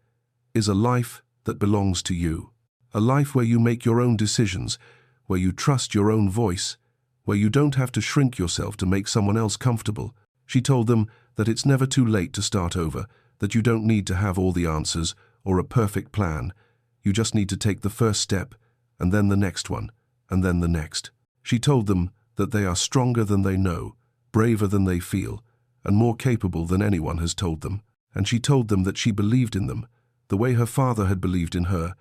Speaker 1: is a life that belongs to you. A life where you make your own decisions, where you trust your own voice, where you don't have to shrink yourself to make someone else comfortable. She told them that it's never too late to start over, that you don't need to have all the answers or a perfect plan. You just need to take the first step, and then the next one, and then the next. She told them that they are stronger than they know, braver than they feel, and more capable than anyone has told them. And she told them that she believed in them, the way her father had believed in her,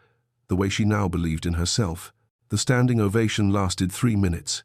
Speaker 1: the way she now believed in herself. The standing ovation lasted 3 minutes.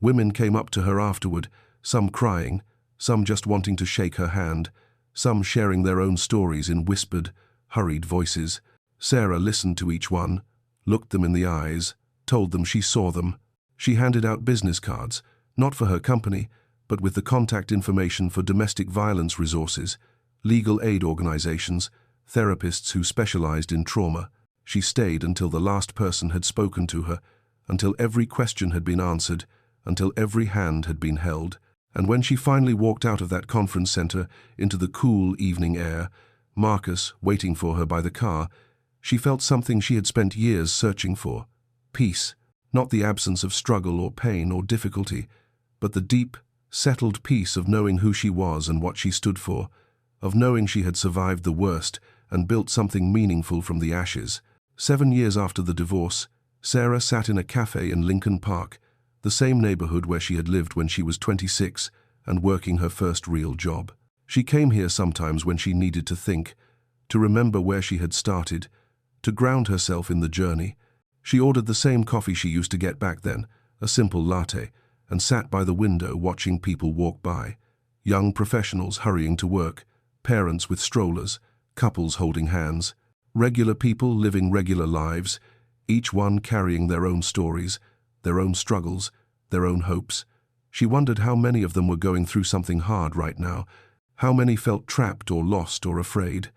Speaker 1: Women came up to her afterward, some crying, some just wanting to shake her hand, some sharing their own stories in whispered, hurried voices. Sarah listened to each one, looked them in the eyes, told them she saw them. She handed out business cards, not for her company, but with the contact information for domestic violence resources, legal aid organizations, therapists who specialized in trauma. She stayed until the last person had spoken to her, until every question had been answered, until every hand had been held. And when she finally walked out of that conference center into the cool evening air, Marcus waiting for her by the car, she felt something she had spent years searching for. Peace, not the absence of struggle or pain or difficulty, but the deep, settled peace of knowing who she was and what she stood for, of knowing she had survived the worst and built something meaningful from the ashes. 7 years after the divorce, Sarah sat in a cafe in Lincoln Park, the same neighborhood where she had lived when she was 26 and working her first real job. She came here sometimes when she needed to think, to remember where she had started, to ground herself in the journey. She ordered the same coffee she used to get back then, a simple latte, and sat by the window watching people walk by. Young professionals hurrying to work, parents with strollers, couples holding hands, regular people living regular lives, each one carrying their own stories, their own struggles, their own hopes. She wondered how many of them were going through something hard right now, how many felt trapped or lost or afraid,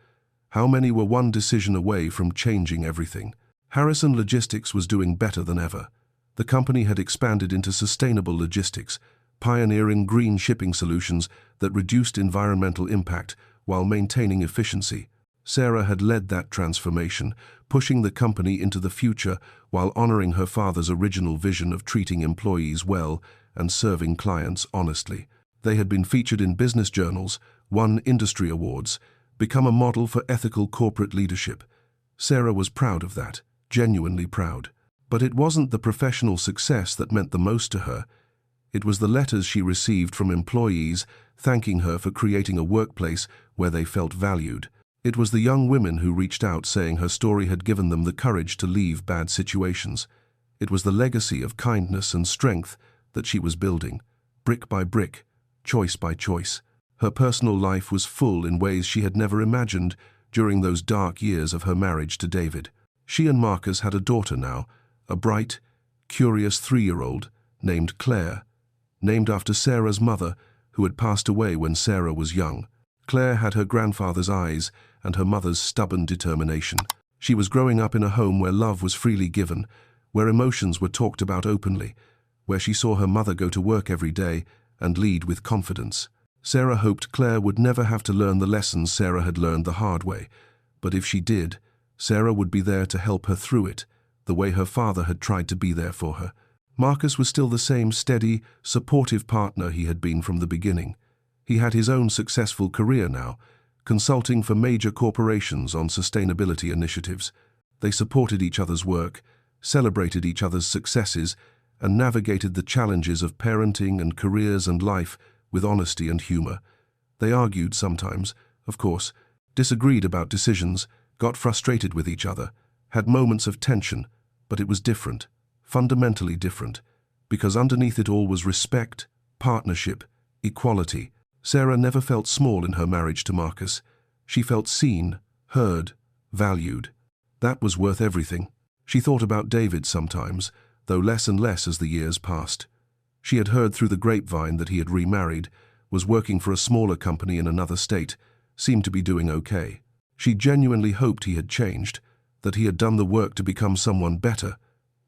Speaker 1: how many were one decision away from changing everything. Harrison Logistics was doing better than ever. The company had expanded into sustainable logistics, pioneering green shipping solutions that reduced environmental impact while maintaining efficiency. Sarah had led that transformation, pushing the company into the future while honoring her father's original vision of treating employees well and serving clients honestly. They had been featured in business journals, won industry awards, become a model for ethical corporate leadership. Sarah was proud of that, genuinely proud. But it wasn't the professional success that meant the most to her. It was the letters she received from employees thanking her for creating a workplace where they felt valued. It was the young women who reached out saying her story had given them the courage to leave bad situations. It was the legacy of kindness and strength that she was building, brick by brick, choice by choice. Her personal life was full in ways she had never imagined during those dark years of her marriage to David. She and Marcus had a daughter now, a bright, curious 3-year-old named Claire, named after Sarah's mother, who had passed away when Sarah was young. Claire had her grandfather's eyes and her mother's stubborn determination. She was growing up in a home where love was freely given, where emotions were talked about openly, where she saw her mother go to work every day and lead with confidence. Sarah hoped Claire would never have to learn the lessons Sarah had learned the hard way, but if she did, Sarah would be there to help her through it, the way her father had tried to be there for her. Marcus was still the same steady, supportive partner he had been from the beginning. He had his own successful career now, consulting for major corporations on sustainability initiatives. They supported each other's work, celebrated each other's successes, and navigated the challenges of parenting and careers and life with honesty and humor. They argued sometimes, of course, disagreed about decisions, got frustrated with each other, had moments of tension, but it was different, fundamentally different, because underneath it all was respect, partnership, equality. Sarah never felt small in her marriage to Marcus. She felt seen, heard, valued. That was worth everything. She thought about David sometimes, though less and less as the years passed. She had heard through the grapevine that he had remarried, was working for a smaller company in another state, seemed to be doing okay. She genuinely hoped he had changed, that he had done the work to become someone better.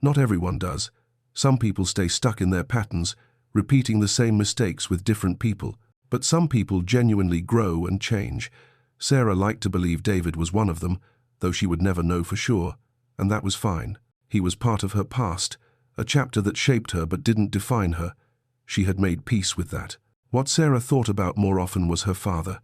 Speaker 1: Not everyone does. Some people stay stuck in their patterns, repeating the same mistakes with different people. But some people genuinely grow and change. Sarah liked to believe David was one of them, though she would never know for sure, and that was fine. He was part of her past, a chapter that shaped her but didn't define her. She had made peace with that. What Sarah thought about more often was her father.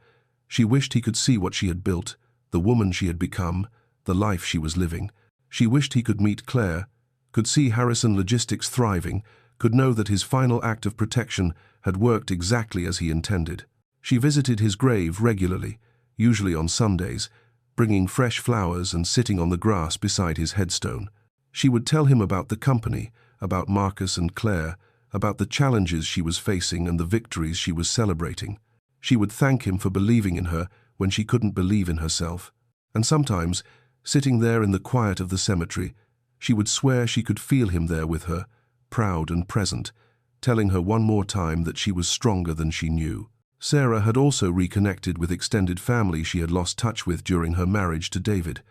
Speaker 1: She wished he could see what she had built, the woman she had become, the life she was living. She wished he could meet Claire, could see Harrison Logistics thriving, could know that his final act of protection had worked exactly as he intended. She visited his grave regularly, usually on Sundays, bringing fresh flowers and sitting on the grass beside his headstone. She would tell him about the company, about Marcus and Claire, about the challenges she was facing and the victories she was celebrating. She would thank him for believing in her when she couldn't believe in herself. And sometimes, sitting there in the quiet of the cemetery, she would swear she could feel him there with her, proud and present, telling her one more time that she was stronger than she knew. Sarah had also reconnected with extended family she had lost touch with during her marriage to David.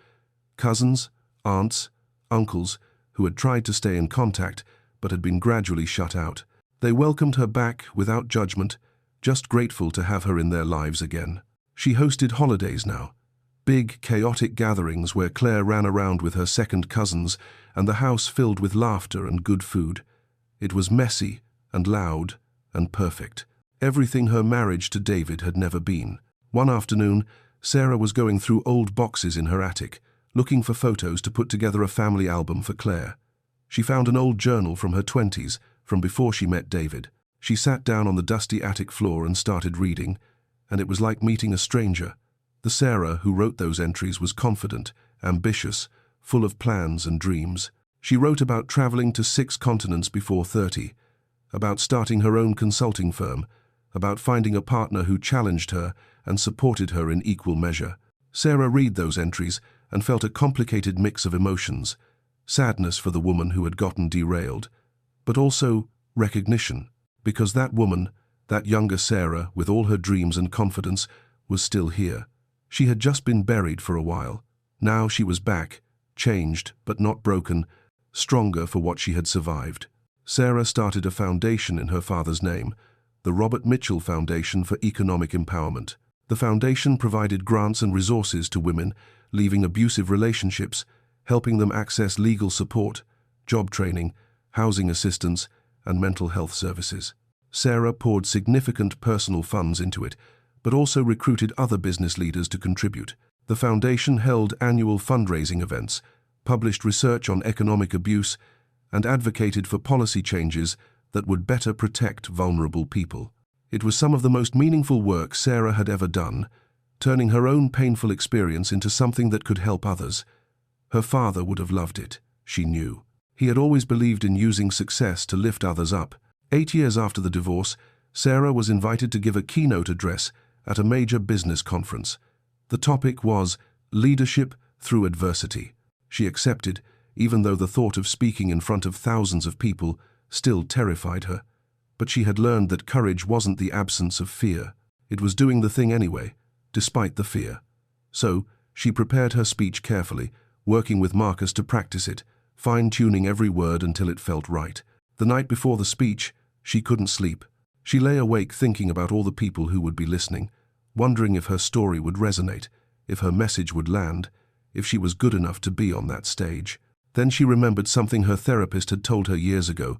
Speaker 1: Cousins, aunts, uncles, who had tried to stay in contact but had been gradually shut out. They welcomed her back without judgment, just grateful to have her in their lives again. She hosted holidays now, big, chaotic gatherings where Claire ran around with her second cousins and the house filled with laughter and good food. It was messy and loud and perfect. Everything her marriage to David had never been. One afternoon, Sarah was going through old boxes in her attic, looking for photos to put together a family album for Claire. She found an old journal from her 20s, from before she met David. She sat down on the dusty attic floor and started reading, and it was like meeting a stranger. The Sarah who wrote those entries was confident, ambitious, full of plans and dreams. She wrote about traveling to 6 continents before 30, about starting her own consulting firm, about finding a partner who challenged her and supported her in equal measure. Sarah read those entries and felt a complicated mix of emotions, sadness for the woman who had gotten derailed, but also recognition, because that woman, that younger Sarah, with all her dreams and confidence, was still here. She had just been buried for a while. Now she was back, changed but not broken, stronger for what she had survived. Sarah started a foundation in her father's name, the Robert Mitchell Foundation for Economic Empowerment. The foundation provided grants and resources to women leaving abusive relationships, helping them access legal support, job training, housing assistance, and mental health services. Sarah poured significant personal funds into it, but also recruited other business leaders to contribute. The foundation held annual fundraising events, published research on economic abuse, and advocated for policy changes that would better protect vulnerable people. It was some of the most meaningful work Sarah had ever done, turning her own painful experience into something that could help others. Her father would have loved it, she knew. He had always believed in using success to lift others up. 8 years after the divorce, Sarah was invited to give a keynote address at a major business conference. The topic was leadership through adversity. She accepted, even though the thought of speaking in front of thousands of people still terrified her. But she had learned that courage wasn't the absence of fear. It was doing the thing anyway, despite the fear. So, she prepared her speech carefully, working with Marcus to practice it, fine-tuning every word until it felt right. The night before the speech, she couldn't sleep. She lay awake thinking about all the people who would be listening, wondering if her story would resonate, if her message would land, if she was good enough to be on that stage. Then she remembered something her therapist had told her years ago.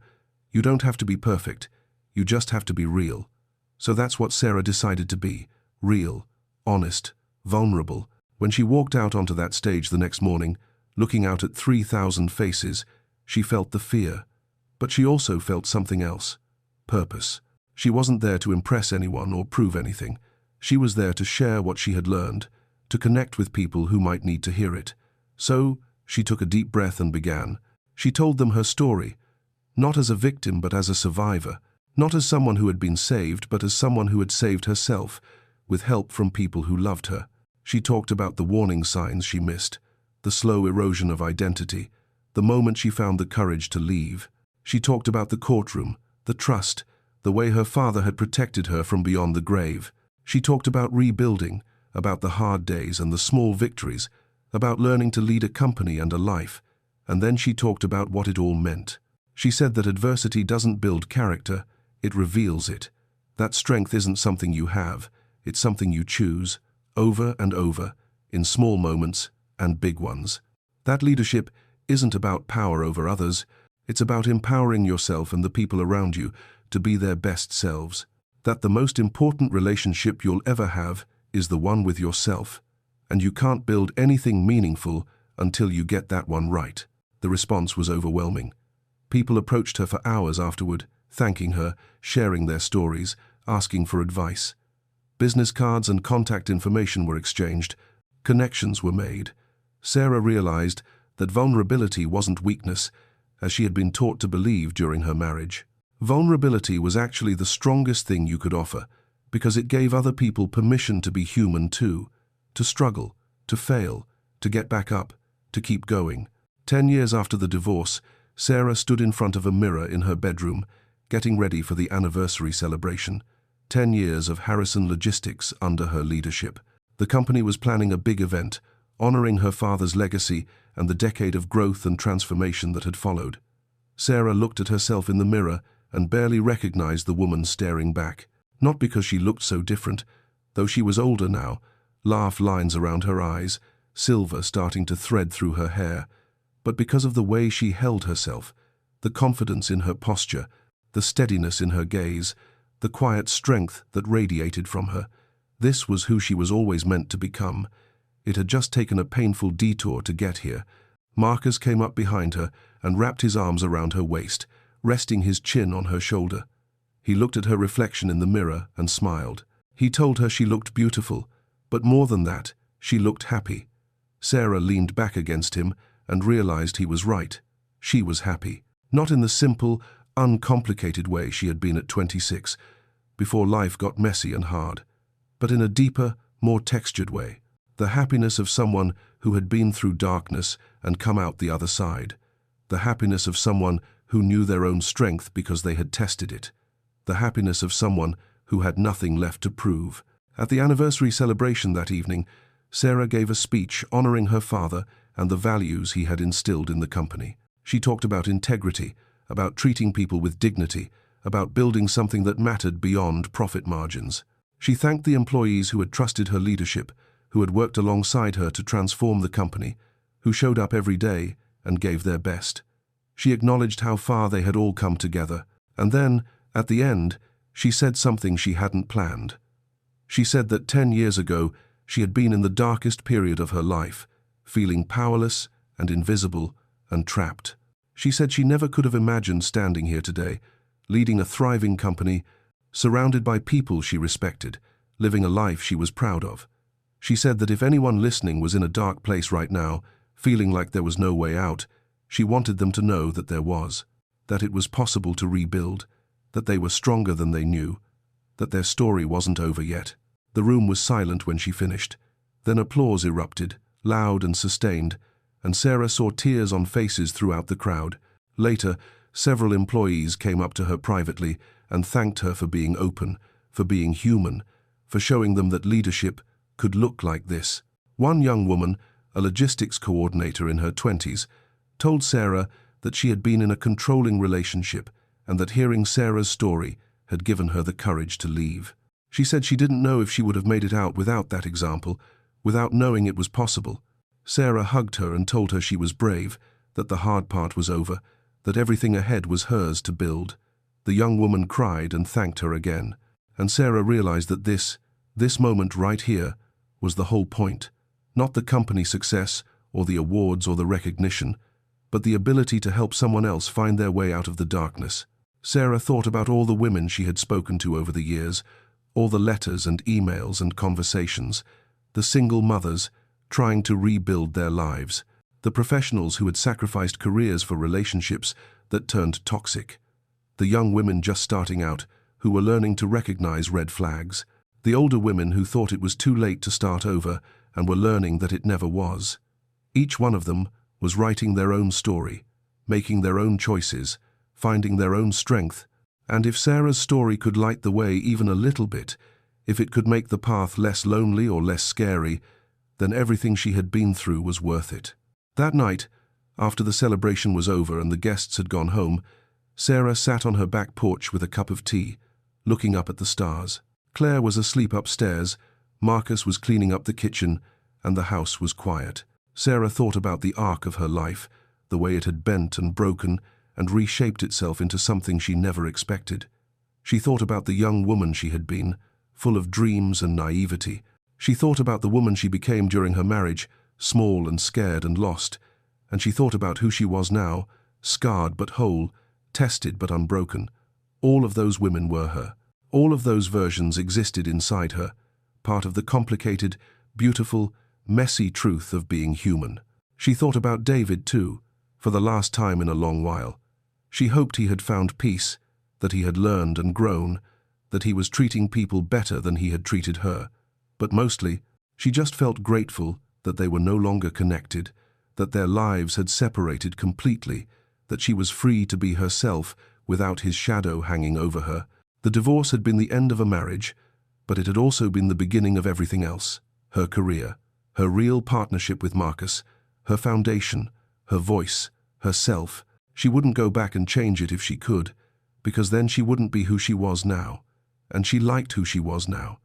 Speaker 1: You don't have to be perfect, you just have to be real. So that's what Sarah decided to be, real, honest, vulnerable. When she walked out onto that stage the next morning, looking out at 3,000 faces, she felt the fear. But she also felt something else, purpose. She wasn't there to impress anyone or prove anything. She was there to share what she had learned, to connect with people who might need to hear it. So, she took a deep breath and began. She told them her story, not as a victim but as a survivor, not as someone who had been saved but as someone who had saved herself, with help from people who loved her. She talked about the warning signs she missed, the slow erosion of identity, the moment she found the courage to leave. She talked about the courtroom, the trust, the way her father had protected her from beyond the grave. She talked about rebuilding, about the hard days and the small victories, about learning to lead a company and a life, and then she talked about what it all meant. She said that adversity doesn't build character, it reveals it. That strength isn't something you have, it's something you choose, over and over, in small moments and big ones. That leadership isn't about power over others, it's about empowering yourself and the people around you to be their best selves. That the most important relationship you'll ever have is the one with yourself, and you can't build anything meaningful until you get that one right. The response was overwhelming. People approached her for hours afterward, thanking her, sharing their stories, asking for advice. Business cards and contact information were exchanged. Connections were made. Sarah realized that vulnerability wasn't weakness, as she had been taught to believe during her marriage. Vulnerability was actually the strongest thing you could offer, because it gave other people permission to be human too, to struggle, to fail, to get back up, to keep going. 10 years after the divorce, Sarah stood in front of a mirror in her bedroom, getting ready for the anniversary celebration. 10 years of Harrison Logistics under her leadership. The company was planning a big event, honoring her father's legacy and the decade of growth and transformation that had followed. Sarah looked at herself in the mirror and barely recognized the woman staring back. Not because she looked so different, though she was older now, laugh lines around her eyes, silver starting to thread through her hair, but because of the way she held herself, the confidence in her posture, the steadiness in her gaze, the quiet strength that radiated from her. This was who she was always meant to become. It had just taken a painful detour to get here. Marcus came up behind her and wrapped his arms around her waist, resting his chin on her shoulder. He looked at her reflection in the mirror and smiled. He told her she looked beautiful, but more than that, she looked happy. Sarah leaned back against him and realized he was right. She was happy. Not in the simple, uncomplicated way she had been at 26, before life got messy and hard, but in a deeper, more textured way. The happiness of someone who had been through darkness and come out the other side. The happiness of someone who knew their own strength because they had tested it. The happiness of someone who had nothing left to prove. At the anniversary celebration that evening, Sarah gave a speech honoring her father and the values he had instilled in the company. She talked about integrity, about treating people with dignity, about building something that mattered beyond profit margins. She thanked the employees who had trusted her leadership, who had worked alongside her to transform the company, who showed up every day and gave their best. She acknowledged how far they had all come together, and then, at the end, she said something she hadn't planned. She said that 10 years ago, she had been in the darkest period of her life, feeling powerless and invisible and trapped. She said she never could have imagined standing here today, leading a thriving company, surrounded by people she respected, living a life she was proud of. She said that if anyone listening was in a dark place right now, feeling like there was no way out, she wanted them to know that there was, that it was possible to rebuild, that they were stronger than they knew, that their story wasn't over yet. The room was silent when she finished. Then applause erupted, loud and sustained, and Sarah saw tears on faces throughout the crowd. Later, several employees came up to her privately and thanked her for being open, for being human, for showing them that leadership could look like this. One young woman, a logistics coordinator in her 20s, told Sarah that she had been in a controlling relationship and that hearing Sarah's story had given her the courage to leave. She said she didn't know if she would have made it out without that example, without knowing it was possible. Sarah hugged her and told her she was brave, that the hard part was over, that everything ahead was hers to build. The young woman cried and thanked her again, and Sarah realized that this moment right here was the whole point. Not the company success or the awards or the recognition, but the ability to help someone else find their way out of the darkness. Sarah thought about all the women she had spoken to over the years, all the letters and emails and conversations, the single mothers trying to rebuild their lives, the professionals who had sacrificed careers for relationships that turned toxic, the young women just starting out who were learning to recognize red flags, the older women who thought it was too late to start over and were learning that it never was. Each one of them was writing their own story, making their own choices, finding their own strength, and if Sarah's story could light the way even a little bit, if it could make the path less lonely or less scary, then everything she had been through was worth it. That night, after the celebration was over and the guests had gone home, Sarah sat on her back porch with a cup of tea, looking up at the stars. Claire was asleep upstairs, Marcus was cleaning up the kitchen, and the house was quiet. Sarah thought about the arc of her life, the way it had bent and broken and reshaped itself into something she never expected. She thought about the young woman she had been, full of dreams and naivety. She thought about the woman she became during her marriage, small and scared and lost, and she thought about who she was now, scarred but whole, tested but unbroken. All of those women were her. All of those versions existed inside her, part of the complicated, beautiful, messy truth of being human. She thought about David too, for the last time in a long while. She hoped he had found peace, that he had learned and grown, that he was treating people better than he had treated her. But mostly, she just felt grateful that they were no longer connected, that their lives had separated completely, that she was free to be herself without his shadow hanging over her. The divorce had been the end of a marriage, but it had also been the beginning of everything else. Her career, her real partnership with Marcus, her foundation, her voice, herself. She wouldn't go back and change it if she could, because then she wouldn't be who she was now. And she liked who she was now.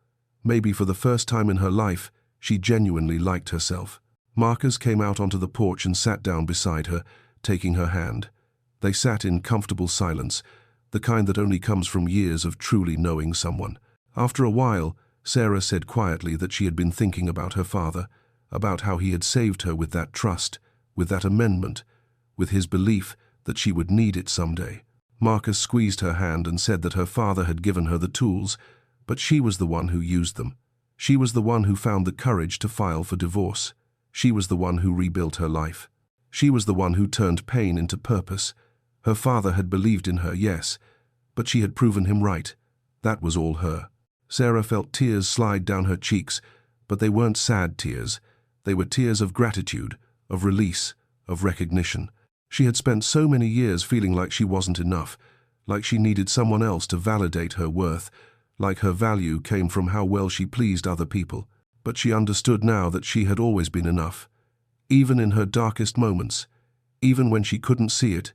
Speaker 1: Maybe for the first time in her life, she genuinely liked herself. Marcus came out onto the porch and sat down beside her, taking her hand. They sat in comfortable silence, the kind that only comes from years of truly knowing someone. After a while, Sarah said quietly that she had been thinking about her father, about how he had saved her with that trust, with that amendment, with his belief that she would need it someday. Marcus squeezed her hand and said that her father had given her the tools, but she was the one who used them. She was the one who found the courage to file for divorce. She was the one who rebuilt her life. She was the one who turned pain into purpose. Her father had believed in her, yes, but she had proven him right. That was all her. Sarah felt tears slide down her cheeks, but they weren't sad tears. They were tears of gratitude, of release, of recognition. She had spent so many years feeling like she wasn't enough, like she needed someone else to validate her worth, like her value came from how well she pleased other people. But she understood now that she had always been enough. Even in her darkest moments, even when she couldn't see it,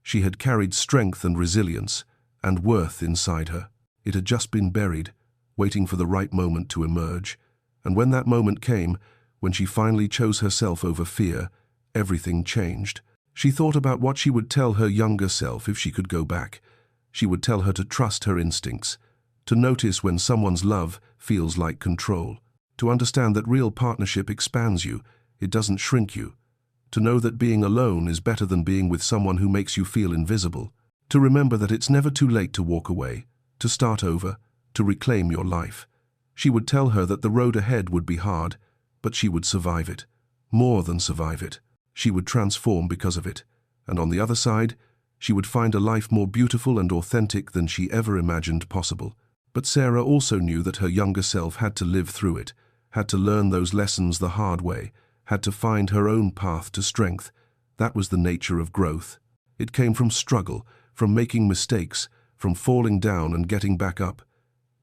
Speaker 1: she had carried strength and resilience and worth inside her. It had just been buried, waiting for the right moment to emerge. And when that moment came, when she finally chose herself over fear, everything changed. She thought about what she would tell her younger self if she could go back. She would tell her to trust her instincts, to notice when someone's love feels like control, to understand that real partnership expands you, it doesn't shrink you, to know that being alone is better than being with someone who makes you feel invisible, to remember that it's never too late to walk away, to start over, to reclaim your life. She would tell her that the road ahead would be hard, but she would survive it, more than survive it. She would transform because of it, and on the other side, she would find a life more beautiful and authentic than she ever imagined possible. But Sarah also knew that her younger self had to live through it, had to learn those lessons the hard way, had to find her own path to strength. That was the nature of growth. It came from struggle, from making mistakes, from falling down and getting back up.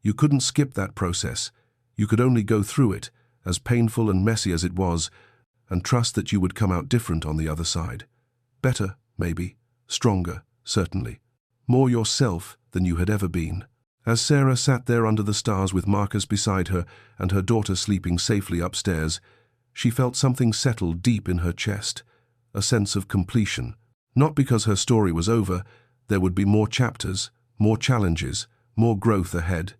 Speaker 1: You couldn't skip that process. You could only go through it, as painful and messy as it was, and trust that you would come out different on the other side. Better, maybe. Stronger, certainly. More yourself than you had ever been. As Sarah sat there under the stars with Marcus beside her and her daughter sleeping safely upstairs, she felt something settle deep in her chest, a sense of completion. Not because her story was over, there would be more chapters, more challenges, more growth ahead,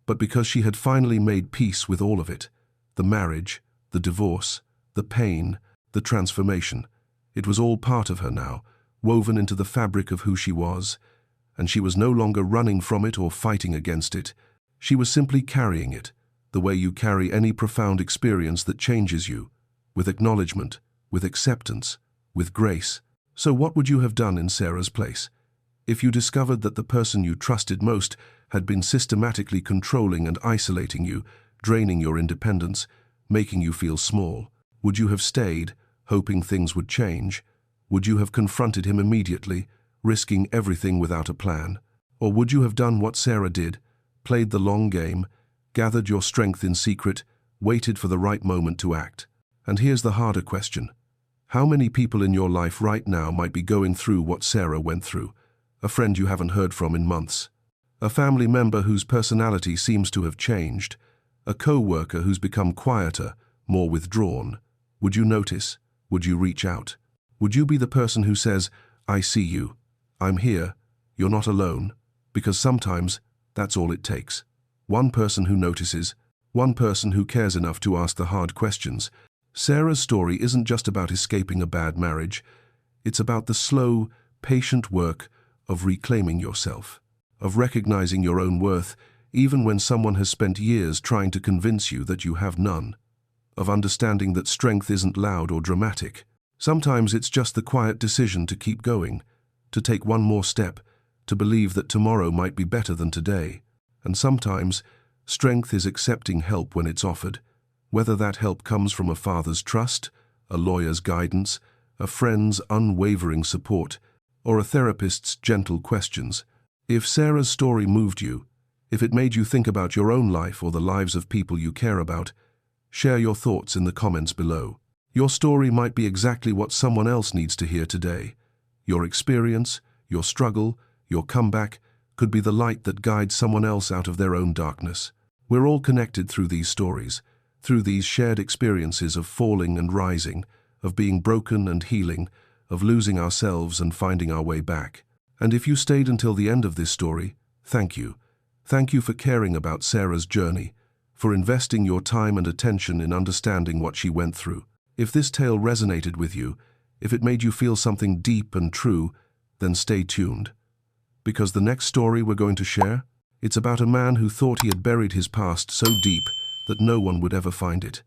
Speaker 1: but because she had finally made peace with all of it. The marriage, the divorce, the pain, the transformation. It was all part of her now, woven into the fabric of who she was, and she was no longer running from it or fighting against it. She was simply carrying it, the way you carry any profound experience that changes you, with acknowledgement, with acceptance, with grace. So what would you have done in Sarah's place? If you discovered that the person you trusted most had been systematically controlling and isolating you, draining your independence, making you feel small, would you have stayed, hoping things would change? Would you have confronted him immediately, risking everything without a plan? Or would you have done what Sarah did, played the long game, gathered your strength in secret, waited for the right moment to act? And here's the harder question. How many people in your life right now might be going through what Sarah went through? A friend you haven't heard from in months. A family member whose personality seems to have changed. A co-worker who's become quieter, more withdrawn. Would you notice? Would you reach out? Would you be the person who says, "I see you. I'm here. You're not alone"? Because sometimes that's all it takes. One person who notices, one person who cares enough to ask the hard questions. Sarah's story isn't just about escaping a bad marriage. It's about the slow, patient work of reclaiming yourself, of recognizing your own worth, even when someone has spent years trying to convince you that you have none, of understanding that strength isn't loud or dramatic. Sometimes it's just the quiet decision to keep going, to take one more step, to believe that tomorrow might be better than today. And sometimes, strength is accepting help when it's offered, whether that help comes from a father's trust, a lawyer's guidance, a friend's unwavering support, or a therapist's gentle questions. If Sarah's story moved you, if it made you think about your own life or the lives of people you care about, share your thoughts in the comments below. Your story might be exactly what someone else needs to hear today. Your experience, your struggle, your comeback could be the light that guides someone else out of their own darkness. We're all connected through these stories, through these shared experiences of falling and rising, of being broken and healing, of losing ourselves and finding our way back. And if you stayed until the end of this story, thank you. Thank you for caring about Sarah's journey, for investing your time and attention in understanding what she went through. If this tale resonated with you, if it made you feel something deep and true, then stay tuned. Because the next story we're going to share, it's about a man who thought he had buried his past so deep that no one would ever find it.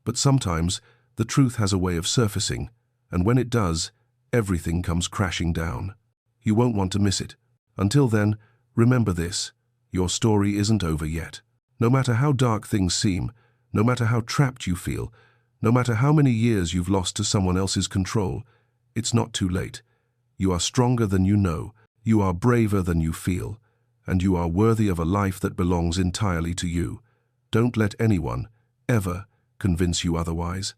Speaker 1: But sometimes, the truth has a way of surfacing, and when it does, everything comes crashing down. You won't want to miss it. Until then, remember this: your story isn't over yet. No matter how dark things seem, no matter how trapped you feel, no matter how many years you've lost to someone else's control, it's not too late. You are stronger than you know, you are braver than you feel, and you are worthy of a life that belongs entirely to you. Don't let anyone, ever, convince you otherwise.